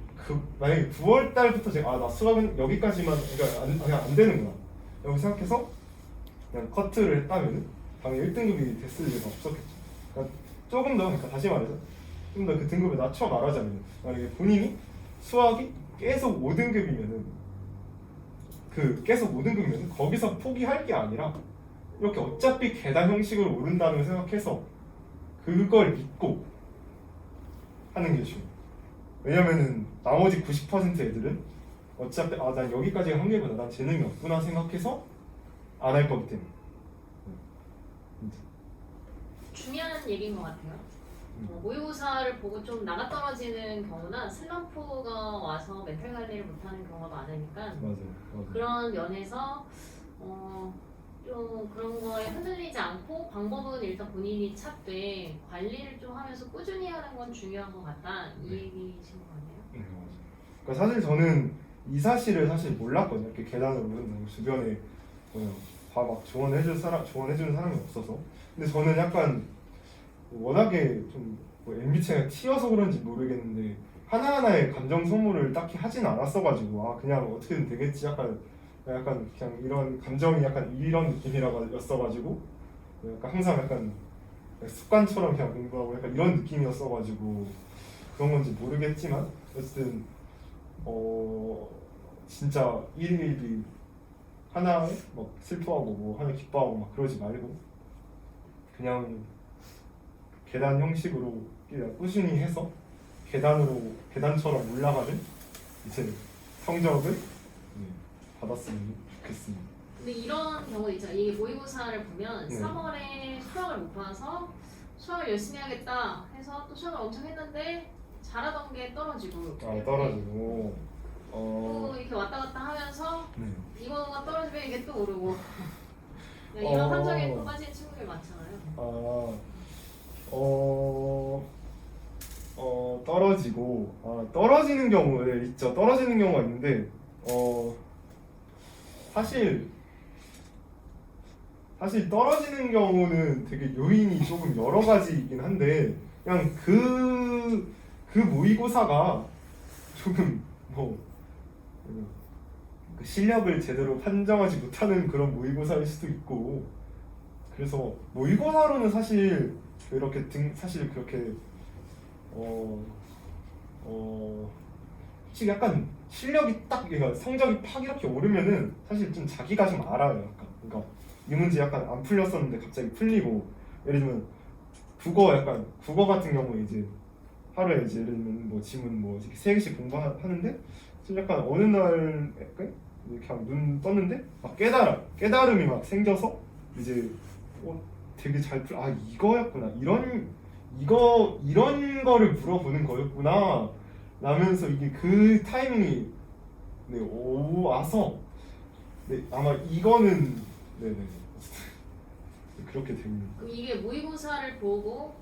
만약에 9월 달부터 제가 나 수학은 여기까지만 그러니까 그냥 안 되는구나 라고 생각해서 그냥 커트를 했다면은 당연히 1등급이 됐을 리가 없었겠죠. 그러니까 조금 더 그러니까 다시 말해서 좀 더 그 등급을 낮춰 말하자면 만약에 본인이 수학이 계속 5등급이면은 거기서 포기할 게 아니라 이렇게 어차피 계단 형식으로 오른다는 걸 생각해서 그걸 믿고 하는 게 중요해요. 왜냐면은 나머지 90% 애들은 어차피 난 여기까지가 한계구나 난 재능이 없구나 생각해서 안 할 거기 때문에 중요한 얘기인 것 같아요. 모의고사를 보고 좀 나가 떨어지는 경우나 슬럼프가 와서 멘탈 관리를 못하는 경우가 많으니까 맞아요. 그런 면에서 좀 그런 거에 흔들리지 않고 방법은 일단 본인이 찾되 관리를 좀 하면서 꾸준히 하는 건 중요한 것 같다 이 얘기신 거 같네요. 네, 맞아요. 그러니까 사실 저는 이 사실을 사실 몰랐거든요. 이렇게 계단을 오르는 주변에 막 조언해주는 사람이 없어서. 근데 저는 약간 워낙에 좀 MBTI가 T여서 그런지 모르겠는데 하나하나의 감정 소모를 딱히 하진 않았어가지고 그냥 어떻게든 되겠지 약간 그냥 이런 감정이 약간 이런 느낌이라였어가지고 약간 항상 약간 습관처럼 그냥 공부하고 약간 이런 느낌이었어가지고 그런 건지 모르겠지만 어쨌든 진짜 일일이 하나에 막 슬퍼하고 뭐 하나 기뻐하고 막 그러지 말고 그냥 계단 형식으로 그냥 꾸준히 해서 계단처럼 올라가는 이제 성적을 받았으면 좋겠습니다. 근데 이런 경우 있잖아요. 이 모의고사를 보면 네. 3월에 수학을 못 봐서 수학을 열심히 하겠다 해서 또 수학을 엄청 했는데 잘하던 게 떨어지고 아 떨어지고 또 이렇게 왔다 갔다 하면서 네. 이거가 떨어지면 이게 또 오르고 이런 함정에 또 빠진 친구들이 많잖아요. 떨어지고 떨어지는 경우에 있죠. 떨어지는 경우가 있는데 사실 떨어지는 경우는 되게 요인이 조금 여러 가지이긴 한데 그냥 그 모의고사가 조금 그 실력을 제대로 판정하지 못하는 그런 모의고사일 수도 있고 그래서 모의고사로는 사실 사실 그렇게 솔직히 약간 실력이 딱 그러니까 성적이 팍 이렇게 오르면은 사실 좀 자기가 좀 알아요. 약간 그러니까 이 문제 약간 안 풀렸었는데 갑자기 풀리고 예를 들면 국어 같은 경우에 이제 하루에 이제 예를 들면 뭐 지문 뭐 3개씩 공부하는데 좀 약간 어느 날 약간 이렇게 눈 떴는데 막 깨달음이 막 생겨서 이제 되게 이거였구나 이런 거를 물어보는 거였구나 라면서 이게 그 타이밍이 와서 아마 이거는 네네 그렇게 됩니다. 그럼 이게 모의고사를 보고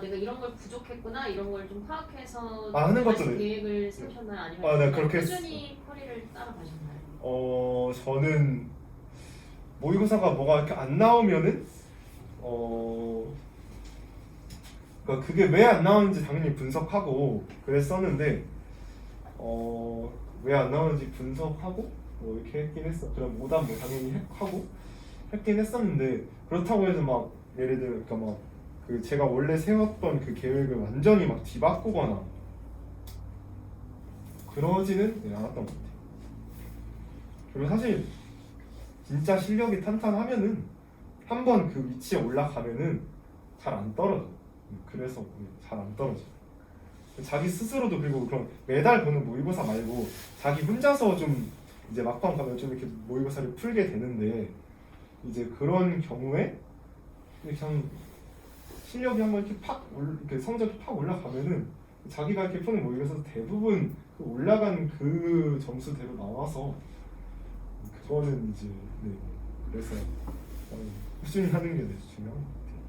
내가 이런 걸 부족했구나 이런 걸 좀 파악해서 하는 다시 것도 계획을 세우셨나요? 아니면 네, 그냥 그렇게 꾸준히 커리를 따라가셨나요? 저는 모의고사가 뭐가 이렇게 안 나오면은 그러니까 그게 왜 안 나오는지 당연히 분석하고 그랬었는데 왜 안 나오는지 분석하고 뭐 이렇게 했긴 했어. 그럼 오답 뭐 당연히 하고 했긴 했었는데 그렇다고 해서 막 예를 들어 그러니까 막 그 제가 원래 세웠던 그 계획을 완전히 막 뒤바꾸거나 그러지는 않았던 것 같아요. 그리고 사실 진짜 실력이 탄탄하면은 한번 그 위치에 올라가면은 잘 안 떨어져. 그래서 잘 안 떨어져. 자기 스스로도 그리고 그런 매달 보는 모의고사 말고 자기 혼자서 좀 이제 막방 가면 좀 이렇게 모의고사를 풀게 되는데 이제 그런 경우에 그냥 실력이 한번 이렇게 이렇게 성적이 팍 올라가면은 자기가 이렇게 푸는 모의고사에서 대부분 그 올라간 그 점수대로 나와서 그거는 이제 그래서 꾸준히 하는 게 중요한 것 같아요.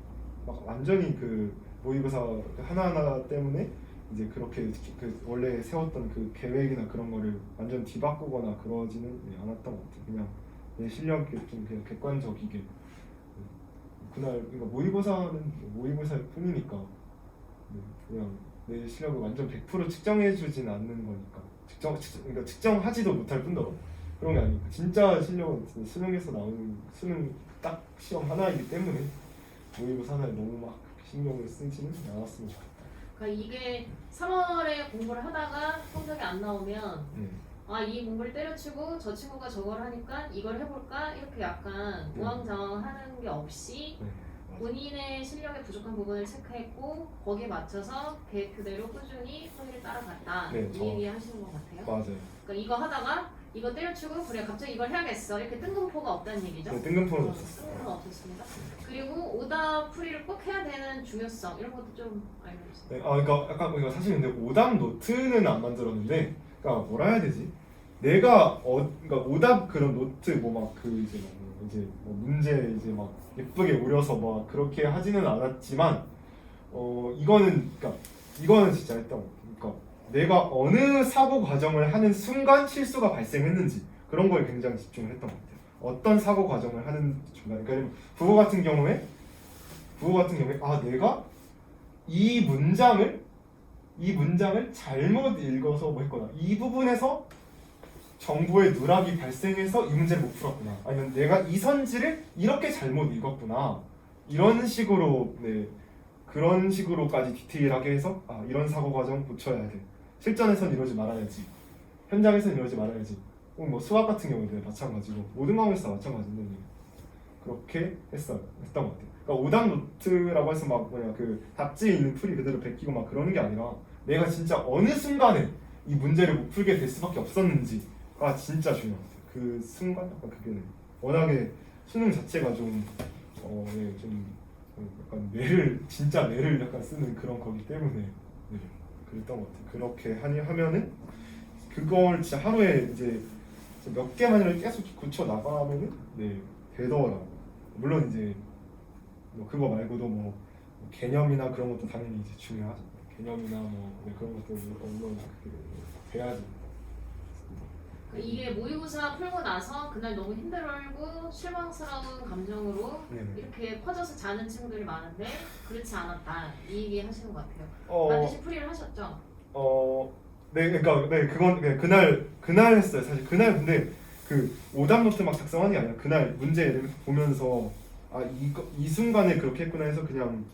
막 완전히 그 모의고사 하나하나 때문에 이제 그렇게 그 원래 세웠던 그 계획이나 그런 거를 완전 뒤바꾸거나 그러지는 않았던 것 같아요. 그냥 내 실력이 좀 그냥 객관적이게 그날 그러니까 모의고사는 모의고사일 뿐이니까 그냥 내 실력을 완전 100% 측정해주진 않는 거니까 그러니까 측정하지도 못할 뿐더러 그런 게 아니고 진짜 실력은 수능에서 나오는 수능 딱 시험 하나이기 때문에 모의고사 하나에 너무 막 신경을 쓰지는 않았으면 좋겠다. 그러니까 이게 3월에 공부를 하다가 성적이 안 나오면 이 공부를 때려치고 저 친구가 저걸 하니까 이걸 해볼까 이렇게 약간 우왕좌왕하는 게 없이 본인의 실력에 부족한 부분을 체크했고 거기에 맞춰서 계획표대로 꾸준히 커리를 따라갔다 이 얘기 하시는 것 같아요. 맞아요. 그러니까 이거 하다가 이거 때려치고 그래 갑자기 이걸 해야겠어 이렇게 뜬금포가 없다는 얘기죠? 네, 뜬금포는 없었어요. 뜬금포는 없었습니다. 그리고 오답 풀이를 꼭 해야 되는 중요성 이런 것도 좀 알려주세요. 네, 그러니까 약간 그러니까 사실 근데 오답 노트는 안 만들었는데, 그러니까 뭐라 해야 되지? 내가 그러니까 오답 그런 노트 뭐 막 그 이제 뭐 문제 이제 막 예쁘게 오려서 막 그렇게 하지는 않았지만, 이거는 진짜 했던 것 같아요. 그러니까 내가 어느 사고 과정을 하는 순간 실수가 발생했는지 그런 거에 굉장히 집중을 했던 것 같아요. 어떤 사고 과정을 하는 중간, 그러니까 국어 같은 경우에 내가 이 문장을 잘못 읽어서 뭐 했거나 이 부분에서 정보의 누락이 발생해서 이 문제를 못 풀었구나, 아니면 내가 이 선지를 이렇게 잘못 읽었구나, 이런 식으로 그런 식으로까지 디테일하게 해서 이런 사고 과정 고쳐야 돼, 실전에선 이러지 말아야지, 현장에선 이러지 말아야지, 뭐 수학 같은 경우도 마찬가지고 모든 과목에서 마찬가지인데 그렇게 했던 것 같아요. 그러니까 오답 노트라고 해서 막 그 답지에 있는 풀이 그대로 베끼고 막 그러는 게 아니라 내가 진짜 어느 순간에 이 문제를 못 풀게 될 수밖에 없었는지가 진짜 중요한 것 같아요. 그 순간 약간 그게 워낙에 수능 자체가 좀 네, 좀 약간 진짜 뇌를 약간 쓰는 그런 거기 때문에 네, 그랬던 것 같아요. 그렇게 하면은 그걸 진짜 하루에 이제 몇 개만이라도 계속 고쳐 나가면은 네 되더라고. 물론 이제 뭐 그거 말고도 뭐 개념이나 그런 것도 당연히 이제 중요하죠. 개념이나 뭐 네, 그런 것도 물론 돼야지. 이게 모의고사 풀고 나서 그날 너무 힘들고 실망스러운 감정으로 네네. 이렇게 퍼져서 자는 친구들이 많은데 그렇지 않았다 이 얘기 하시는 것 같아요. 어, 반드시 풀이를 하셨죠? 네, 그러니까 네 그건 그냥 그날 했어요. 사실 그날 근데 그 오답 노트 막 작성하는 게 아니라 그날 문제 보면서 아 이거 이 순간에 그렇게 했구나 해서 그냥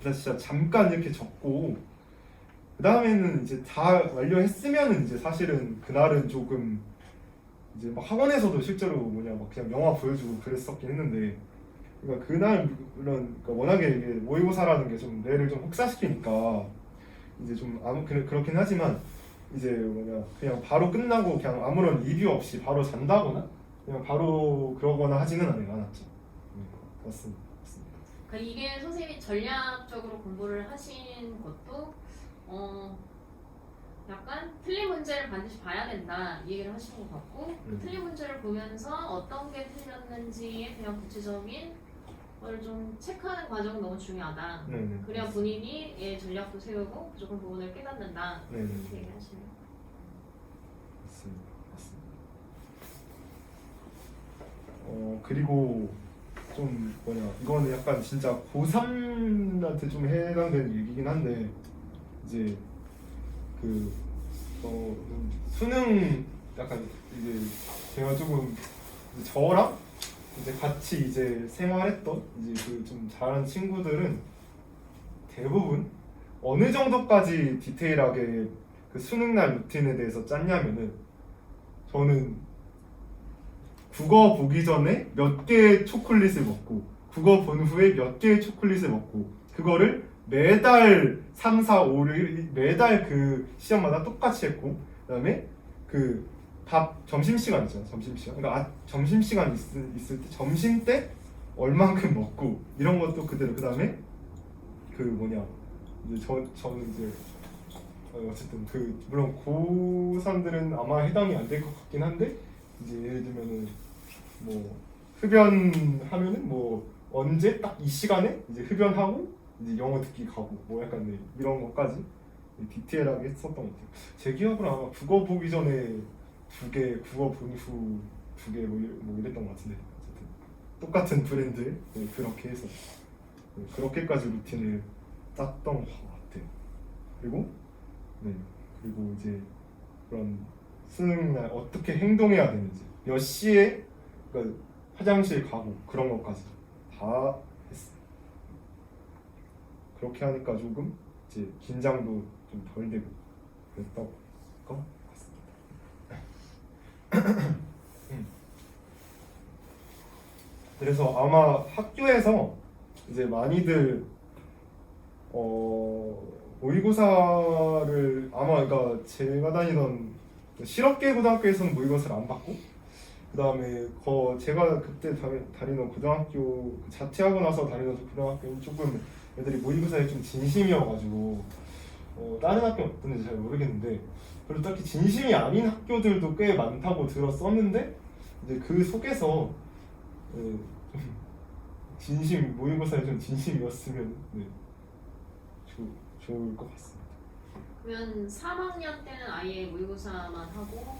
진짜 잠깐 이렇게 적고 그 다음에는 이제 다 완료했으면은 이제 사실은 그날은 조금 이제 막 학원에서도 실제로 막 그냥 영화 보여주고 그랬었긴 했는데 그러니까 그날 물론 그러니까 워낙에 이게 모의고사라는 게 좀 뇌를 좀 혹사시키니까 이제 좀 그렇긴 하지만 이제 그냥 바로 끝나고 그냥 아무런 리뷰 없이 바로 잔다거나 그냥 바로 그러거나 하지는 않았죠. 맞습니다. 그러니까 이게 선생님이 전략적으로 공부를 하신 것도 약간 틀린 문제를 반드시 봐야 된다 이 얘기를 하신 것 같고 그 틀린 문제를 보면서 어떤 게 틀렸는지에 대한 구체적인 걸 좀 체크하는 과정은 너무 중요하다. 네네. 그래야 본인이 전략도 세우고 부족한 부분을 깨닫는다. 네네. 이렇게 얘기하시네요. 맞습니다. 그리고 좀 이거는 약간 진짜 고3한테 좀 해당되는 얘기긴 한데 이제 수능 약간 이제 제가 조금 이제 저랑 이제 같이 이제 생활했던 이제 그 좀 잘하는 친구들은 대부분 어느 정도까지 디테일하게 그 수능날 루틴에 대해서 짰냐면은 저는 국어 보기 전에 몇 개의 초콜릿을 먹고 국어 본 후에 몇 개의 초콜릿을 먹고 그거를 매달 3, 4, 5, 6 매달 그 시험마다 똑같이 했고 그다음에 그 점심시간 있잖아. 점심시간. 그러니까 점심시간 있을 때 점심 때 얼만큼 먹고 이런 것도 그대로. 그다음에 이제 저는 이제 어쨌든 물론 고3들은 아마 해당이 안 될 것 같긴 한데 이제 예를 들면은 뭐 흡연하면은 뭐 언제 딱 이 시간에 이제 흡연하고 이제 영어 듣기 가고 뭐 약간 네, 이런 것까지 디테일하게 했었던 것 같아요. 제 기억으로 아마 국어 보기 전에 2개, 국어 본 후 2개 뭐 이랬던 것 같은데 어쨌든 똑같은 브랜드 네, 그렇게 해서 네, 그렇게까지 루틴을 짰던 것 같아요. 그리고 이제 그런 수능날 어떻게 행동해야 되는지 몇 시에 그러니까 화장실 가고 그런 것까지 다 했어요. 그렇게 하니까 조금 이제 긴장도 좀 덜 되고 그랬던 것 같습니다. 그래서 아마 학교에서 이제 많이들 모의고사를 아마 그러니까 제가 다니던 실업계 고등학교에서는 모의고사를 안 받고 그 다음에 제가 그때 다니던 고등학교 자퇴하고 나서 다니던 고등학교는 조금 애들이 모의고사에 좀 진심이어가지고 다른 학교 어떤지 잘 모르겠는데 그리고 딱히 진심이 아닌 학교들도 꽤 많다고 들었었는데 이제 그 속에서 모의고사에 좀 진심이었으면 좋을 것 같습니다. 그러면 3학년 때는 아예 모의고사만 하고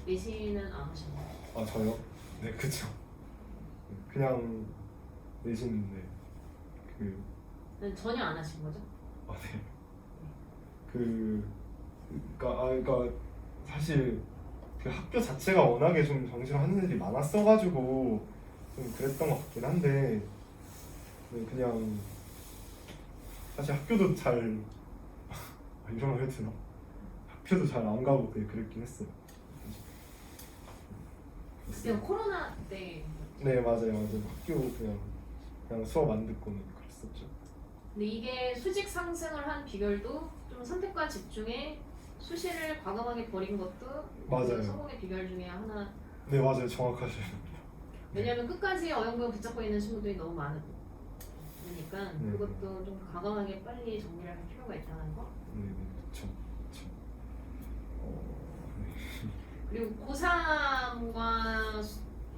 내신은 안 하셨나요? 아 저요? 네 그쵸. 그냥 내신인데 전혀 안 하신 거죠? 네. 그러니까 사실 그 학교 자체가 워낙에 좀 정시를 하는 애들이 많았어가지고 좀 그랬던 것 같긴 한데 그냥 사실 학교도 잘 이런 말 해도 되나? 학교도 잘 안 가고 그랬긴 했어요. 그때 코로나 때. 네 맞아요. 학교 그냥 수업 안 듣고는 그랬었죠. 근데 이게 수직 상승을 한 비결도 좀 선택과 집중에 수시를 과감하게 버린 것도 맞아요. 성공의 비결 중에 하나. 네 맞아요. 정확하시네요. 왜냐하면 끝까지 어영부영 붙잡고 있는 친구들이 너무 많으니까 네. 그것도 좀 과감하게 빨리 정리를 할 필요가 있다는 거. 네, 그렇죠. 그렇죠. 네. 그리고 고3과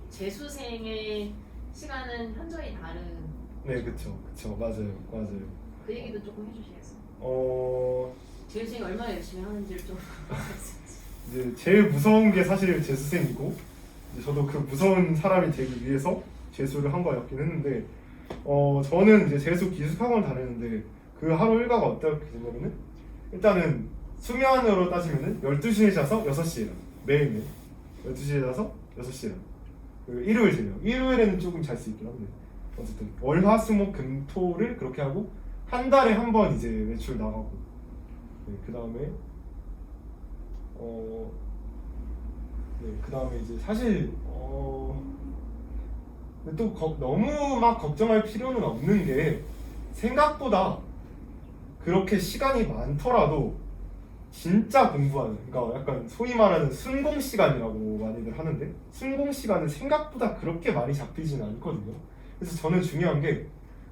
재수생의 시간은 현저히 다른. 네, 그렇죠. 그렇죠. 맞아요. 맞아요. 그 얘기도 조금 해주시겠어요? 재수생이 얼마나 열심히 하는지를 좀. 이제 제일 무서운 게 사실 재수생이고 이제 저도 그 무서운 사람이 되기 위해서 재수를 한 거였긴 했는데 저는 이제 재수 기숙학원을 다녔는데 그 하루 일과가 어떻게 되냐면은 일단은 수면으로 따지면은 12시에 자서 6시에 일어나. 매일매일 12시에 자서 6시에 일어나. 그 일요일 제외. 일요일에는 조금 잘 수 있긴 한데 어쨌든 월화수목금토를 그렇게 하고 한 달에 한 번 이제 외출 나가고 네, 그 다음에 그 다음에 이제 사실 근데 또 너무 막 걱정할 필요는 없는 게 생각보다 그렇게 시간이 많더라도 진짜 공부하는 그러니까 약간 소위 말하는 순공 시간이라고 많이들 하는데 순공 시간은 생각보다 그렇게 많이 잡히지는 않거든요. 그래서 저는 중요한 게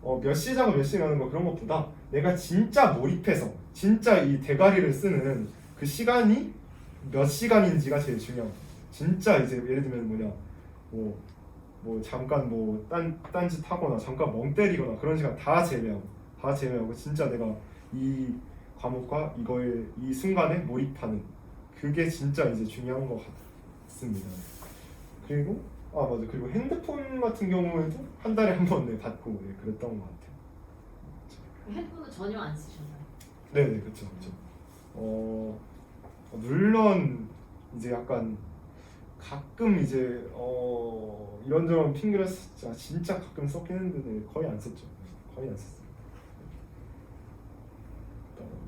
몇 시 자고 몇 시에 가는 거 그런 것보다 내가 진짜 몰입해서 진짜 이 대가리를 쓰는 그 시간이 몇 시간인지가 제일 중요해요. 진짜 이제 예를 들면 뭐냐 뭐 잠깐 딴짓 하거나 잠깐 멍 때리거나 그런 시간 다 제외하고 진짜 내가 이 과목과 이거에 이 순간에 몰입하는 그게 진짜 이제 중요한 것 같습니다. 그리고 맞아 그리고 핸드폰 같은 경우에도 한 달에 한 번 받고 그랬던 것 같아요. 핸드폰은 전혀 안 쓰셨나요? 네네 그렇죠. 물론 이제 약간 가끔 이제 이런저런 핑계를 진짜 가끔 썼긴 했는데 거의 안 썼죠. 거의 안 썼어요.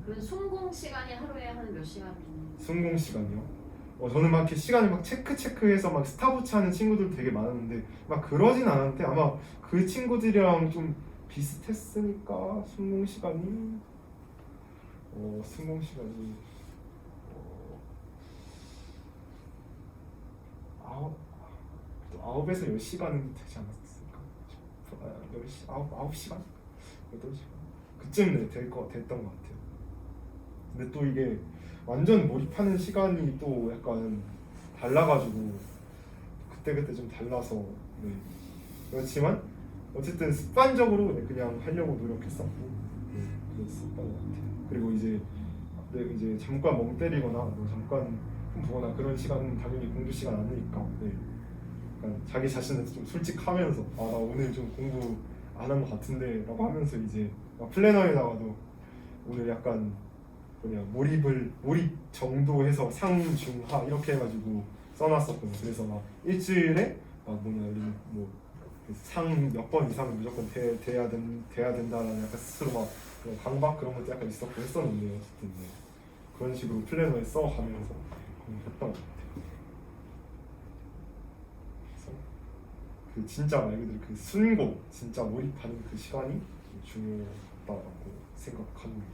그럼 순공 시간이 하루에 한 몇 시간 정도? 순공 시간이요? 저는 막 이렇게 시간을 막 체크해서 막 스탑워치 하는 친구들 되게 많았는데 막 그러진 않았는데 아마 그 친구들이랑 좀 비슷했으니까 순공 시간이 아홉에서 10시간은 되지 않았을까? 10시, 9시간? 8시간? 그쯤 됐던 것 같아요. 근데 또 이게 완전 몰입하는 시간이 또 약간 달라가지고 그때그때 좀 달라서 네. 그렇지만 어쨌든 습관적으로 그냥 하려고 노력했었고 그랬었던 것 같아요. 그리고 이제 잠깐 멍 때리거나 뭐 잠깐 폰 보거나 그런 시간은 당연히 공부 시간 아니니까 약간 자기 자신한테 좀 솔직하면서 나 오늘 좀 공부 안 한 것 같은데 라고 하면서 이제 플래너에다가도 오늘 약간 몰입 정도 해서 상중하 이렇게 해가지고 써놨었거든요. 그래서 막 일주일에 상 몇 번 이상은 무조건 돼야 된다라는 약간 스스로 막 그런 강박 그런 것도 약간 있었고 했었는데 어쨌든 그런 식으로 플래너에 써가면서 했던 것 같아요. 그래서 그 진짜 말 그대로 그 순고 진짜 몰입하는 그 시간이 중요하다고 생각합니다.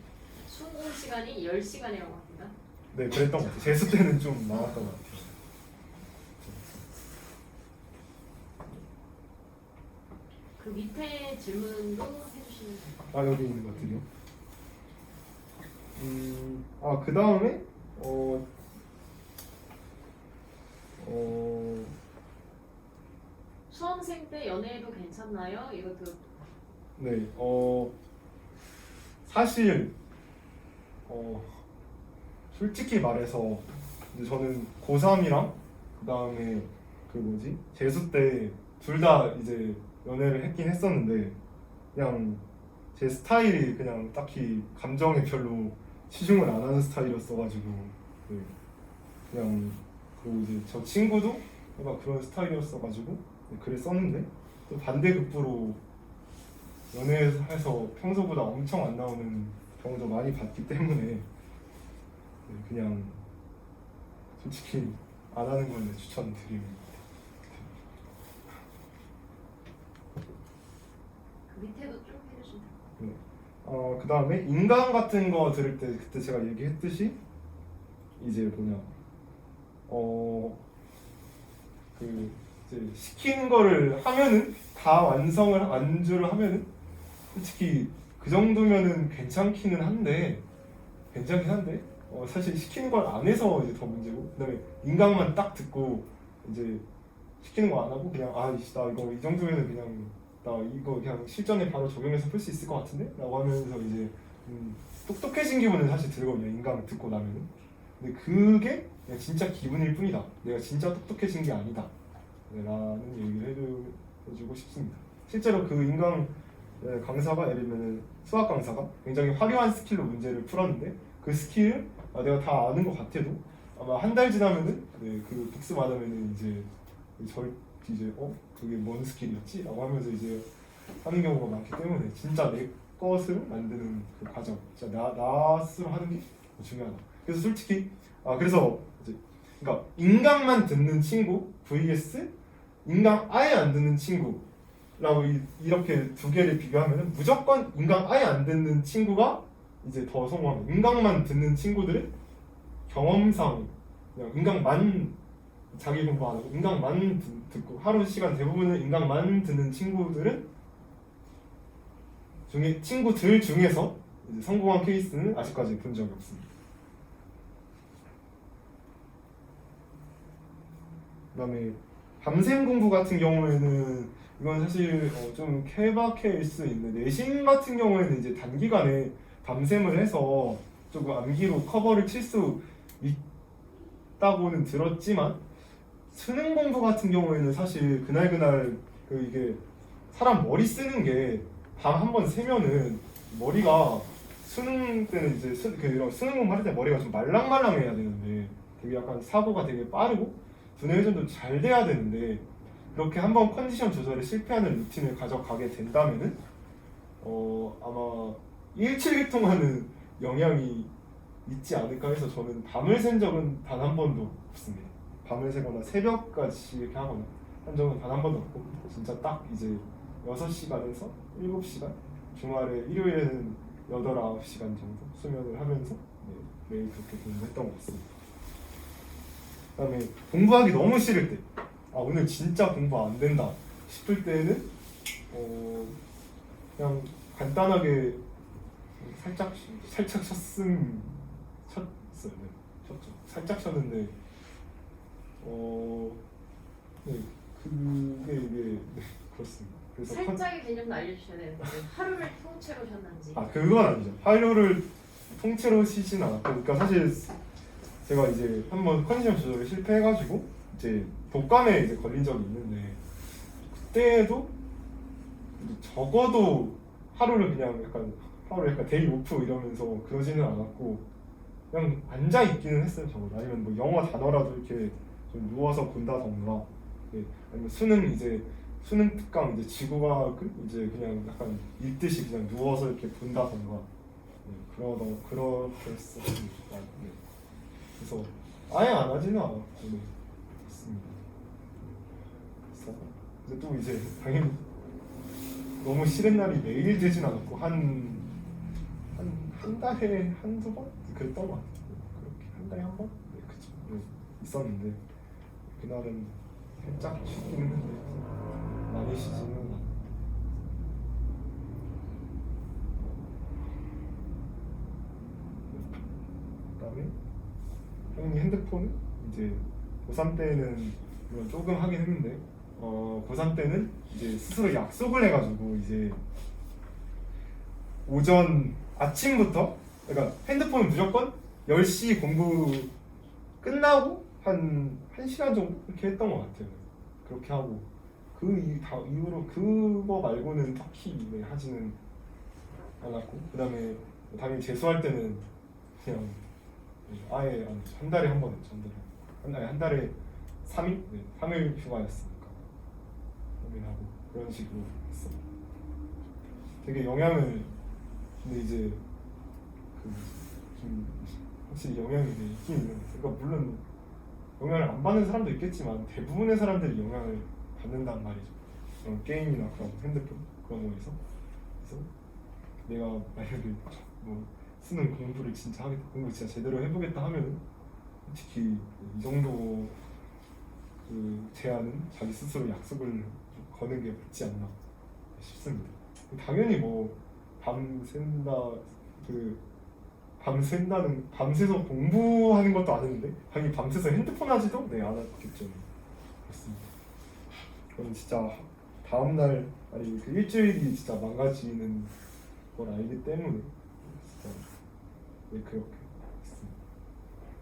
순공 시간이 10시간이라고 합니다. 네, 그랬던 것 같아요. 재수 때는 좀 많았던 것 같아요. 그 밑에 질문도 해주시면 돼요. 여기 있는 것들이요. 그 다음에 수험생 때 연애해도 괜찮나요? 이것도 네, 사실 솔직히 말해서 이제 저는 고3이랑 그 다음에 재수 때 둘 다 이제 연애를 했긴 했었는데 그냥 제 스타일이 그냥 딱히 감정에 별로 치중을 안 하는 스타일이었어가지고 네. 그냥 그리고 이제 저 친구도 뭔가 그런 스타일이었어가지고 네, 그랬었는데 또 반대급부로 연애해서 평소보다 엄청 안 나오는 경우도 많이 봤기 때문에 네, 그냥 솔직히 안 하는 걸 추천드립니다. 그 밑에도 쭉 해주시면 돼요. 그 다음에 인강 같은 거 들을 때 그때 제가 얘기했듯이 이제 이제 시키는 거를 하면은 다 완주를 하면은 솔직히 그 정도면은 괜찮긴 한데 사실 시키는 걸 안 해서 이제 더 문제고, 그다음에 인강만 딱 듣고 이제 시키는 거 안 하고 그냥 나 이거 이 정도면은 그냥 나 이거 그냥 실전에 바로 적용해서 풀 수 있을 것 같은데? 라고 하면서 이제 똑똑해진 기분은 사실 들거든요. 인강 듣고 나면은. 근데 그게 그냥 진짜 기분일 뿐이다. 내가 진짜 똑똑해진 게 아니다. 라는 얘기를 해주고 싶습니다. 실제로 그 인강 강사가 예를 들면 수학 강사가 굉장히 화려한 스킬로 문제를 풀었는데 그 스킬을 내가 다 아는 것 같아도 아마 한 달 지나면은 그 복습 안 하면은 이제 그게 뭔 스킬이었지? 라고 하면서 이제 하는 경우가 많기 때문에 진짜 내 것을 만드는 그 과정, 진짜 나 스스로 하는 게 중요하다. 그래서 솔직히 그래서 이제 그러니까 인강만 듣는 친구 vs 인강 아예 안 듣는 친구라고 이렇게 두 개를 비교하면은 무조건 인강 아예 안 듣는 친구가 이제 더 성공합니다. 인강만 듣는 친구들은 경험상 그냥 인강만 자기 공부 안 하고 인강만 듣고 하루 시간 대부분은 인강만 듣는 친구들 중에서 이제 성공한 케이스는 아직까지 본 적이 없습니다. 그다음에 밤샘 공부 같은 경우에는 이건 사실 좀 케바케일 수 있는데 내신 같은 경우에는 이제 단기간에 밤샘을 해서 조금 암기로 커버를 칠 수 있다고는 들었지만 수능 공부 같은 경우에는 사실 그날 이게 사람 머리 쓰는 게 밤 한 번 새면은 머리가 수능 때는 이제 이런 수능 공부 할 때 머리가 좀 말랑말랑해야 되는데 되게 약간 사고가 되게 빠르고 두뇌 회전도 잘 돼야 되는데 그렇게 한번 컨디션 조절에 실패하는 루틴을 가져가게 된다면은 아마 일취일통하는 영향이 있지 않을까 해서 저는 밤을 샌 적은 단 한 번도 없습니다. 밤을 새거나 새벽까지 이렇게 하거나 한 적은 단 한 번도 없고 진짜 딱 이제 6시간에서 7시간 주말에 일요일에는 8, 9시간 정도 수면을 하면서 매일 그렇게 공부했던 것 같습니다. 그다음에 공부하기 너무 싫을 때 오늘 진짜 공부 안 된다 싶을 때는 그냥 간단하게 살짝 쳤어요. 쳤죠. 살짝 쳤는데 그게 이게 그렇습니다. 그래서 살짝의 개념도 알려주셔야 되는데 하루를 통째로 쉬었는지. 그건 아니죠. 하루를 통째로 쉬진 않았고, 그러니까 사실 제가 이제 한번 컨디션 조절에 실패해가지고 이제 독감에 이제 걸린 적이 있는데 그때도 적어도 하루를 약간 데이 오프 이러면서 그러지는 않았고 그냥 앉아 있기는 했어요. 적어도 아니면 뭐 영어 단어라도 이렇게 좀 누워서 본다던가 아니면 수능 특강 이제 지구과학을 이제 그냥 약간 읽듯이 그냥 누워서 이렇게 본다던가 그렇게 했었습니다. 그래서 아예 안 하지는 않았고 그렇습니다. 그래서 근데 또 이제 당연히 너무 싫은 날이 매일 되진 않았고 한 달에 한두 번 그랬던 것 같아요. 그렇게 한 달에 한 번? 그쵸. 있었는데 그날은 살짝 쉬기는 했는데 많이 쉬지는 않았어요. 그다음에 형님 핸드폰은 이제 고3 때는 물론 조금 하긴 했는데 고3 때는 이제 스스로 약속을 해가지고 이제 오전 아침부터 그러니까 핸드폰은 무조건 10시 공부 끝나고 한 1시간 정도 이렇게 했던 것 같아요. 그렇게 하고 그 이후로 그거 말고는 딱히 하지는 않았고 그다음에 당연히 재수할 때는 그냥 아예 한 달에 한 번 했죠. 한 달에 3일? 네, 3일 휴가였으니까 고민하고 그런 식으로 했어요. 되게 영향을 근데 이제 좀 확실히 영향이 있긴 있는 것 같아요. 그러니까 물론 영향을 안 받는 사람도 있겠지만 대부분의 사람들이 영향을 받는단 말이죠. 그런 게임이나 그런 핸드폰 그런 거에서 그래서 내가 만약에 뭐 수능 공부를 진짜 하겠다, 공부 진짜 제대로 해보겠다 하면은 솔직히 이 정도 그 제안은 자기 스스로 약속을 거는 게 맞지 않나 싶습니다. 당연히 뭐 밤샌다 그 밤샌다는 밤새서 공부하는 것도 아닌데 당연히 밤새서 핸드폰 하지도 네 안 했겠죠. 그렇습니다. 그건 진짜 다음 날 아니 그 일주일이 진짜 망가지는 걸 알기 때문에 진짜 네 그렇게 했습니다.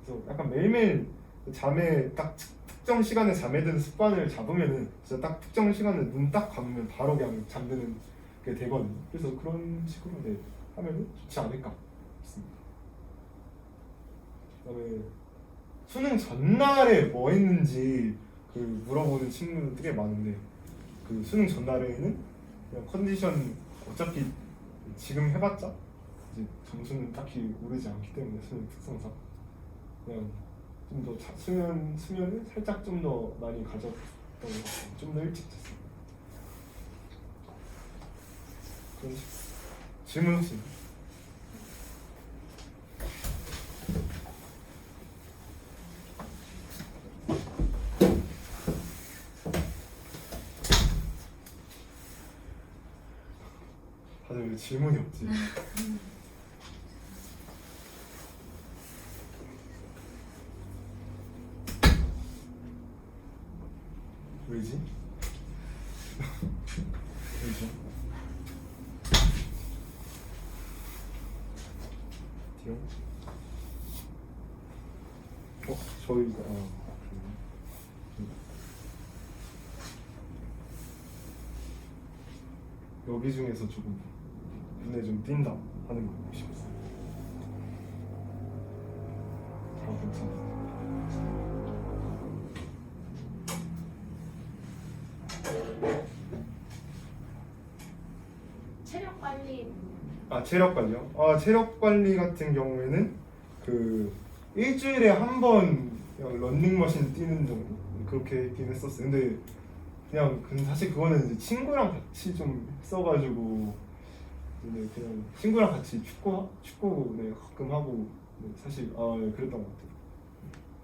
그래서 약간 매일매일 잠에 딱 특정 시간에 잠에 드는 습관을 잡으면은 진짜 딱 특정 시간에 눈 딱 감으면 바로 그냥 잠드는 게 되거든요. 그래서 그런 식으로 네 하면은 좋지 않을까 싶습니다. 그다음에 수능 전날에 뭐 했는지 그 물어보는 친구들 되게 많은데 그 수능 전날에는 그냥 컨디션 어차피 지금 해봤자 이제 점수는 딱히 오르지 않기 때문에 수능 특성상 그냥 좀 더 수면을 살짝 좀 더 많이 가졌던 것 같아요. 좀 더 일찍 잤어요. 그런 식으로 질문 혹시? 다들 왜 질문이 없지? 왜지? 왜죠? 디오? 저희가 여기 중에서 조금 눈에 좀 띈다 하는 거 혹시 있어요? 괜찮아요. 체력 관리 체력 관리요? 체력 관리 같은 경우에는 그 일주일에 한 번 그냥 런닝머신 뛰는 정도 그렇게 했긴 했었어요. 근데 사실 그거는 이제 친구랑 같이 좀 했어가지고 그냥 친구랑 같이 축구 네, 가끔 하고 네, 사실 네, 그랬던 것 같아요.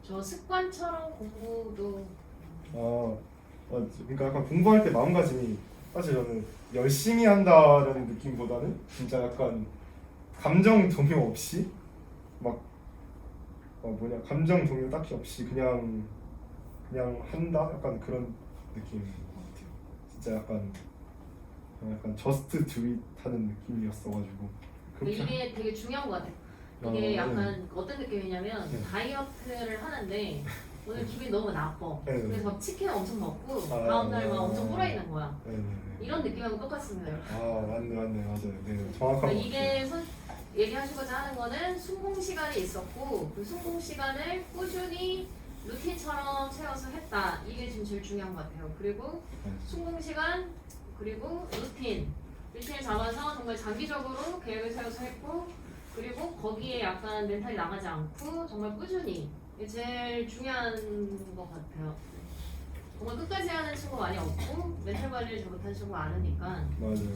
저 습관처럼 공부도 그러니까 약간 공부할 때 마음가짐이 사실 저는 열심히 한다라는 느낌보다는 진짜 약간 감정 동요 없이 막 감정 동요 딱히 없이 그냥 한다 약간 그런 느낌인 것 같아요. 진짜 약간 just do it 하는 느낌이었어가지고 그렇게 이게 되게 중요한 것 같아요. 이게 네. 약간 어떤 느낌이냐면 네. 다이어트를 하는데 오늘 기분이 너무 나빠. 네. 그래서 치킨 엄청 먹고 아. 다음날 막 엄청 불어있는 거야. 네네네. 이런 느낌하고 똑같습니다. 맞네 맞아요. 네 정확한 것 그러니까 같아요. 이게 얘기하시고자 하는 거는 순공 시간이 있었고 그 순공 시간을 꾸준히 루틴처럼 세워서 했다. 이게 지금 제일 중요한 것 같아요. 그리고 순공 시간 그리고 루틴을 잡아서 정말 장기적으로 계획을 세워서 했고 그리고 거기에 약간 멘탈이 나가지 않고 정말 꾸준히 이게 제일 중요한 것 같아요. 정말 끝까지 하는 친구 많이 없고 멘탈 관리를 잘못하는 친구 많으니까 맞아요.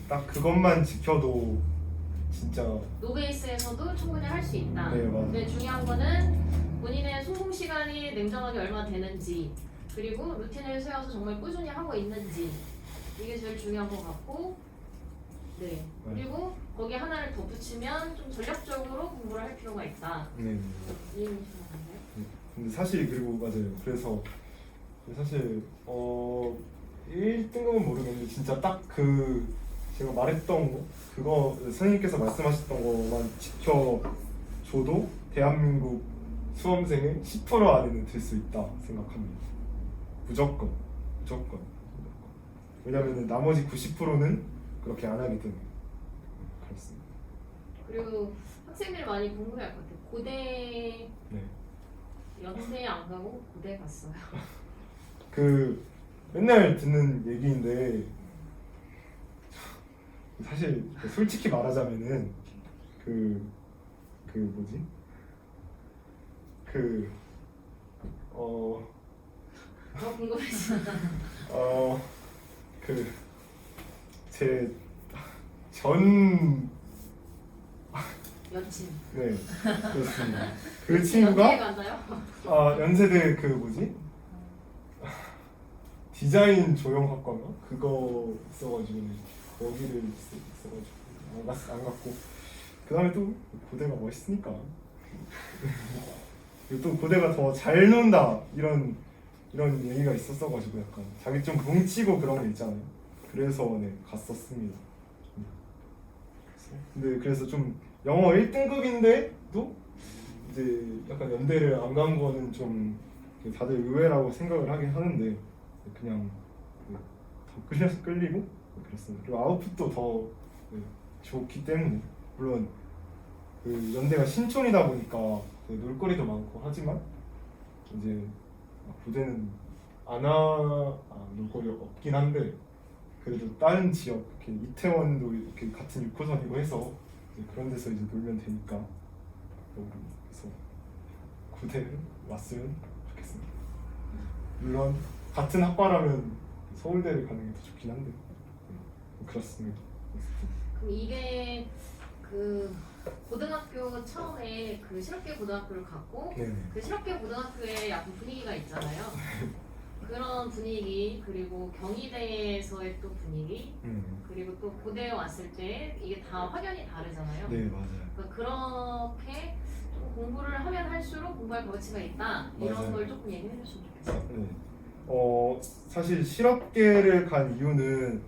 딱 그것만 지켜도 진짜 노베이스에서도 충분히 할 수 있다. 네, 맞아요. 근데 중요한 거는 본인의 소공 시간이 냉정하게 얼마 되는지 그리고 루틴을 세워서 정말 꾸준히 하고 있는지 이게 제일 중요한 것 같고 네 그리고 거기에 하나를 덧붙이면 좀 전략적으로 공부를 할 필요가 있다. 네. 이해는 좀 안돼요? 근데 사실 그리고 맞아요. 그래서 사실 1등급은 모르겠는데 진짜 딱 그 제가 말했던 거 그거 선생님께서 말씀하셨던 거만 지켜줘도 대한민국 수험생의 10% 안에는 들 수 있다 생각합니다. 무조건. 왜냐면은 나머지 90%는 그렇게 안 하기 때문에 그렇습니다. 그리고 학생들이 많이 궁금해할 것 같아요. 고대 네. 연대 안 가고 고대 갔어요. 그 맨날 듣는 얘기인데 사실 솔직히 말하자면은 그 뭐지 너무 궁금해서. 제 전 여친. 네 그렇습니다. 그 연대 친구가 갔나요? 연세대 그 뭐지 디자인 조형학과인가 그거 있어가지고 거기를 있어가지고 안 갔고 그 다음에 또 고대가 멋있으니까 그리고 또 고대가 더 잘 논다 이런 얘기가 있었어가지고 약간 자기 좀 뭉치고 그런 게 있잖아요. 그래서 네 갔었습니다. 근데 그래서 좀 영어 1등급인데도 이제 약간 연대를 안 간 거는 좀 다들 의외라고 생각을 하긴 하는데 그냥 더 끌리고 그랬습니다. 그리고 아웃풋도 더 좋기 때문에 물론 그 연대가 신촌이다 보니까 놀거리도 많고 하지만 이제 고대는 놀거리가 없긴 한데 그래도 다른 지역 이렇게 이태원도 이렇게 같은 6호선이고 해서 이제 그런 데서 이제 놀면 되니까 그래서 고대는 왔으면 좋겠습니다. 물론 같은 학과라면 서울대를 가는 게 더 좋긴 한데 그렇습니다. 그럼 이게 그 고등학교 처음에 그 실업계 고등학교를 갔고 네네. 그 실업계 고등학교에 약간 분위기가 있잖아요. 그런 분위기 그리고 경희대에서의 또 분위기 그리고 또 고대에 왔을 때 이게 다 확연히 다르잖아요. 네 맞아요. 그러니까 그렇게 좀 공부를 하면 할수록 공부할 가치가 있다 이런 맞아요. 걸 조금 얘기해 줬으면 좋겠어요. 네. 사실 실업계를 간 이유는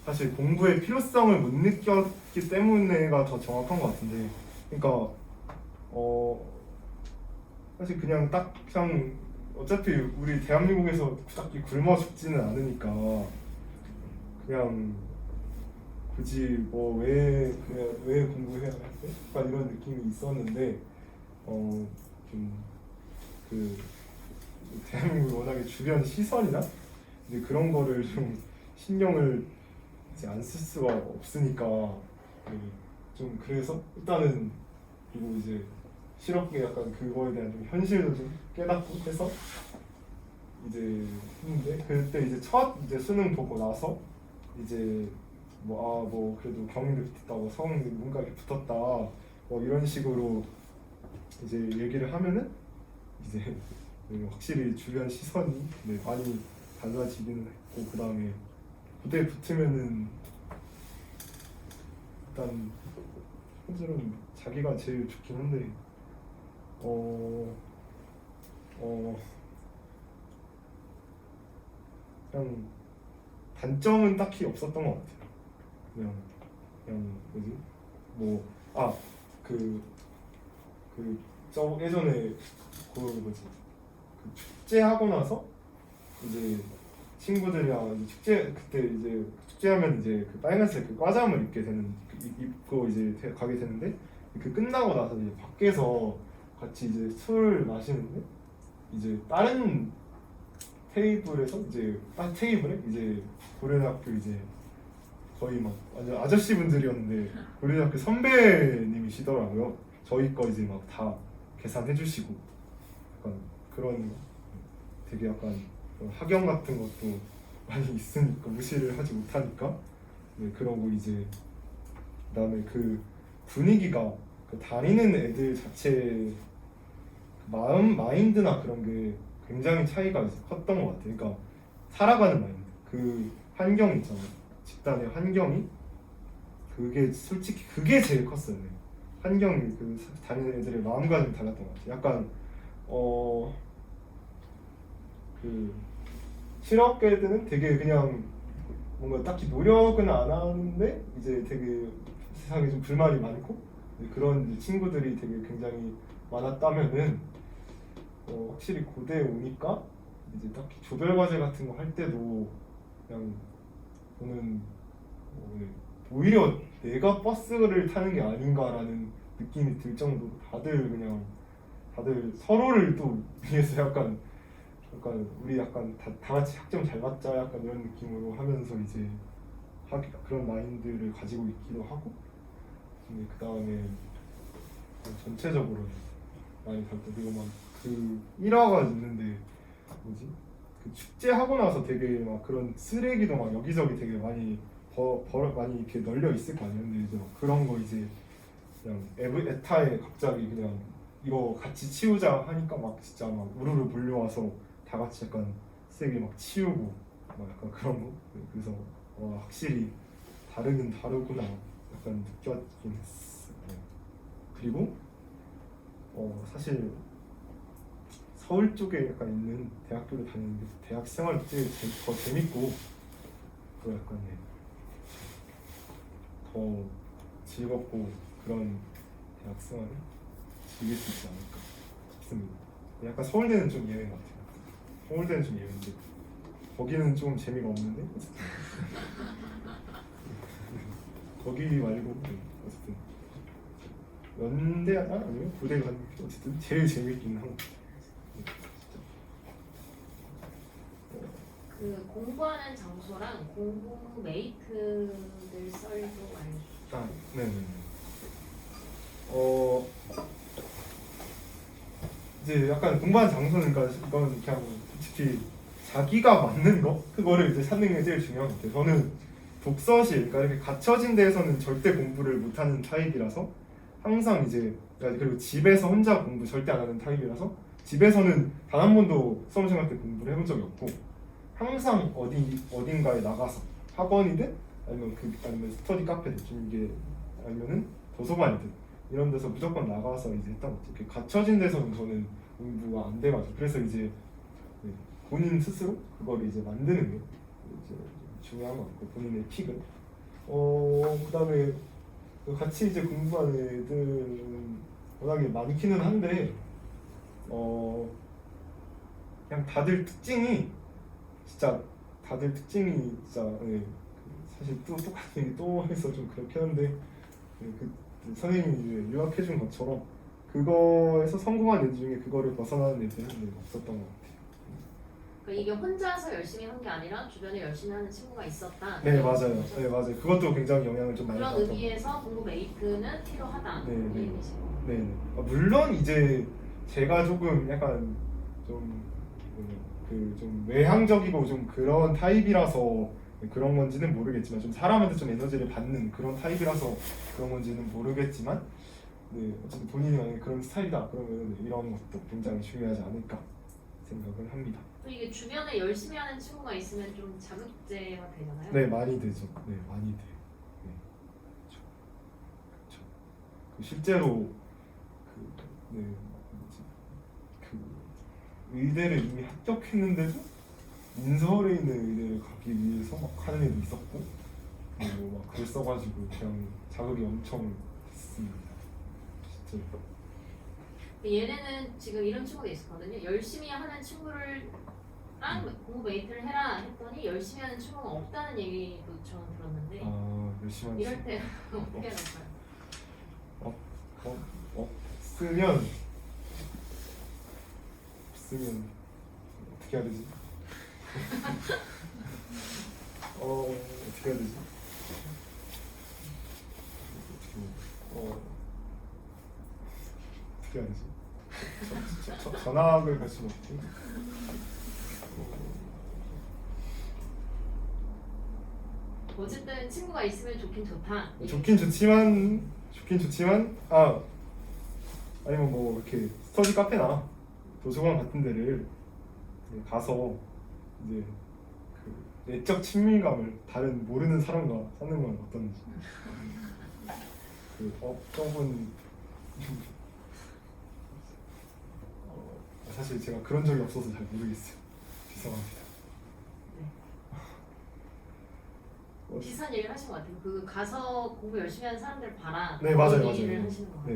사실 공부의 필요성을 못 느꼈기 때문에가 더 정확한 것 같은데, 그러니까 사실 그냥 어차피 우리 대한민국에서 딱히 굶어 죽지는 않으니까 그냥 굳이 뭐 왜 공부해야 돼? 약간 이런 느낌이 있었는데 좀 그 대한민국 워낙에 주변 시선이나 이제 그런 거를 좀 신경을 이제 안 쓸 수가 없으니까 좀 그래서 일단은 그리고 이제 실업계 약간 그거에 대한 좀 현실도 좀 깨닫고 해서 이제 했는데 그때 이제 첫 이제 수능 보고 나서 이제 뭐 그래도 경희대 붙었다고 서울대 뭔가 이렇게 붙었다 뭐 이런 식으로 이제 얘기를 하면은 이제 확실히 주변 시선이 많이 달라지기는 했고, 그 다음에 고대 붙으면은 일단 현실은 자기가 제일 좋긴 한데 그냥 단점은 딱히 없었던 것 같아요. 그냥 뭐지 저 예전에 그 축제하고 나서 이제 친구들이랑 그때 이제 축제하면 이제 그 빨간색 그 과잠을 입고 이제 가게 되는데, 그 끝나고 나서 이제 밖에서 같이 이제 술 마시는데 이제 다른 테이블에서 이제 딱 테이블에 이제 고려대학교 이제 거의 막 완전 아저씨 분들이었는데 고려대학교 선배님이시더라고요. 저희 거 이제 막 다 계산해 주시고 약간 그런 되게 약간 학연 같은 것도 많이 있으니까 무시를 하지 못하니까 그러고 이제 그다음에 그 분위기가 그 다니는 애들 자체 마인드나 그런 게 굉장히 차이가 컸던 것 같아요. 그러니까 살아가는 마인드, 그 환경 있잖아요. 집단의 환경이 솔직히 그게 제일 컸어요. 환경이 그 다니는 애들의 마음가짐이 달랐던 것 같아요. 약간 그 실업계들은 되게 그냥 뭔가 딱히 노력은 안 하는데 이제 되게 세상에 좀 불만이 많고 그런 친구들이 되게 굉장히 많았다면은 확실히 고대에 오니까 이제 딱히 조별 과제 같은 거 할 때도 그냥 저는 오히려 내가 버스를 타는 게 아닌가라는 느낌이 들 정도로 다들 서로를 또 위해서 약간 우리 약간 다 같이 학점 잘 받자 약간 이런 느낌으로 하면서 이제 그런 마인드를 가지고 있기도 하고, 근데 그 다음에 전체적으로 많이 달랐고, 그리고 막 그 1화가 있는데 그 축제 하고 나서 되게 막 그런 쓰레기도 막 여기저기 되게 많이 많이 이렇게 널려 있을 거 아니에요. 근데 이제 막 그런 거 이제 그냥 에타에 갑자기 그냥 이거 같이 치우자 하니까 막 진짜 막 우르르 몰려와서 다 같이 약간 쓰레기 막 치우고 뭐 약간 그런 거. 네, 그래서 확실히 다르긴 다르구나 약간 느꼈긴 했어요. 네. 그리고 사실 서울 쪽에 약간 있는 대학교를 다니는데 대학 생활이 더 재밌고 또 약간 더 즐겁고 그런 대학 생활을 즐길 수 있지 않을까 싶습니다. 약간 서울대는 좀 예외인 것 같아요. 서울대는 좀 예외인데 거기는 좀 재미가 없는데 어쨌든 거기 말고 어쨌든 연대 아니면 고대 가는 게 어쨌든 제일 재밌긴 한 것 같아요. 그 공부하는 장소랑 공부 메이트들 썰도 알려주세요. 네네. 이제 약간 공부하는 장소는 그러니까 이건 그냥 솔직히 자기가 맞는 거 그거를 이제 찾는 게 제일 중요한 것 같아요. 저는 독서실 그러니까 이렇게 갇혀진 데에서는 절대 공부를 못하는 타입이라서 항상 이제 그리고 집에서 혼자 공부 절대 안 하는 타입이라서 집에서는 단 한 번도 수험생활 때 공부를 해본 적이 없고 항상 어딘가에 나가서 학원이든 아니면 스터디 카페든 좀 이게 아니면은 도서관이든 이런 데서 무조건 나가서 이제 했던 거죠. 이렇게 갇혀진 데서는 저는 공부가 안 돼가지고 그래서 이제 본인 스스로 그걸 이제 만드는 게 이제 중요한 것 같고 본인의 픽은 그다음에 같이 이제 공부하는 애들은 워낙에 많기는 한데 그냥 다들 특징이 진짜 사실 또 똑같은 얘기 또 해서 좀 그렇긴 한데 그 선생님이 이제 유학해준 것처럼 그거에서 성공한 애들 중에 그거를 벗어나는 애들은 없었던 것 같아요. 그러니까 이게 혼자서 열심히 한 게 아니라 주변에 열심히 하는 친구가 있었다. 네 맞아요. 네 맞아요. 그것도 굉장히 영향을 좀 많이 그런 받았던 것 의미에서 공부 메이트는 필요하다. 네, 이런 네. 얘기시고. 네. 물론 이제 제가 조금 약간 좀 외향적이고 좀 그런 타입이라서 그런 건지는 모르겠지만 좀 사람한테 좀 에너지를 받는 그런 타입이라서 그런 건지는 모르겠지만 네 어쨌든 본인이 만약에 그런 스타일이다 그러면 이런 것도 굉장히 중요하지 않을까 생각을 합니다. 또 이게 주변에 열심히 하는 친구가 있으면 좀 자극제가 되잖아요. 네 많이 되죠. 네 많이 돼요. 네. 그렇죠. 그렇죠. 실제로 네 뭐지 의대를 이미 합격했는데도 인서울에 있는 의대를 가기 위해서 막 하는 애도 있었고 막 글 써가지고 그냥 자극이 엄청 됐습니다. 진짜. 얘네는 지금 이런 친구가 있었거든요. 열심히 하는 친구랑 공부 메이트를 해라 했더니 열심히 하는 친구가 없다는 얘기도 저는 들었는데 열심히 하는 이럴 때 어떻게 해야 될까요? 없으면 어떻게 해야 되지? 어떻게 해야 되지? 어떻게 해야 되지? 전학을 갈 수는 없고 어쨌든 친구가 있으면 좋긴 좋다. 좋긴 좋지만 아니면 뭐 이렇게 스터디 카페나 도서관 같은 데를 가서 이제 그 내적 친밀감을 다른 모르는 사람과 쌓는 건 어떤지 저분 사실 제가 그런 적이 없어서 잘 모르겠어요. 죄송합니다. 비슷한 얘기를 하신 것 같아요. 그 가서 공부 열심히 하는 사람들 봐라. 네 맞아요. 얘기를 하시는 것 같아요. 네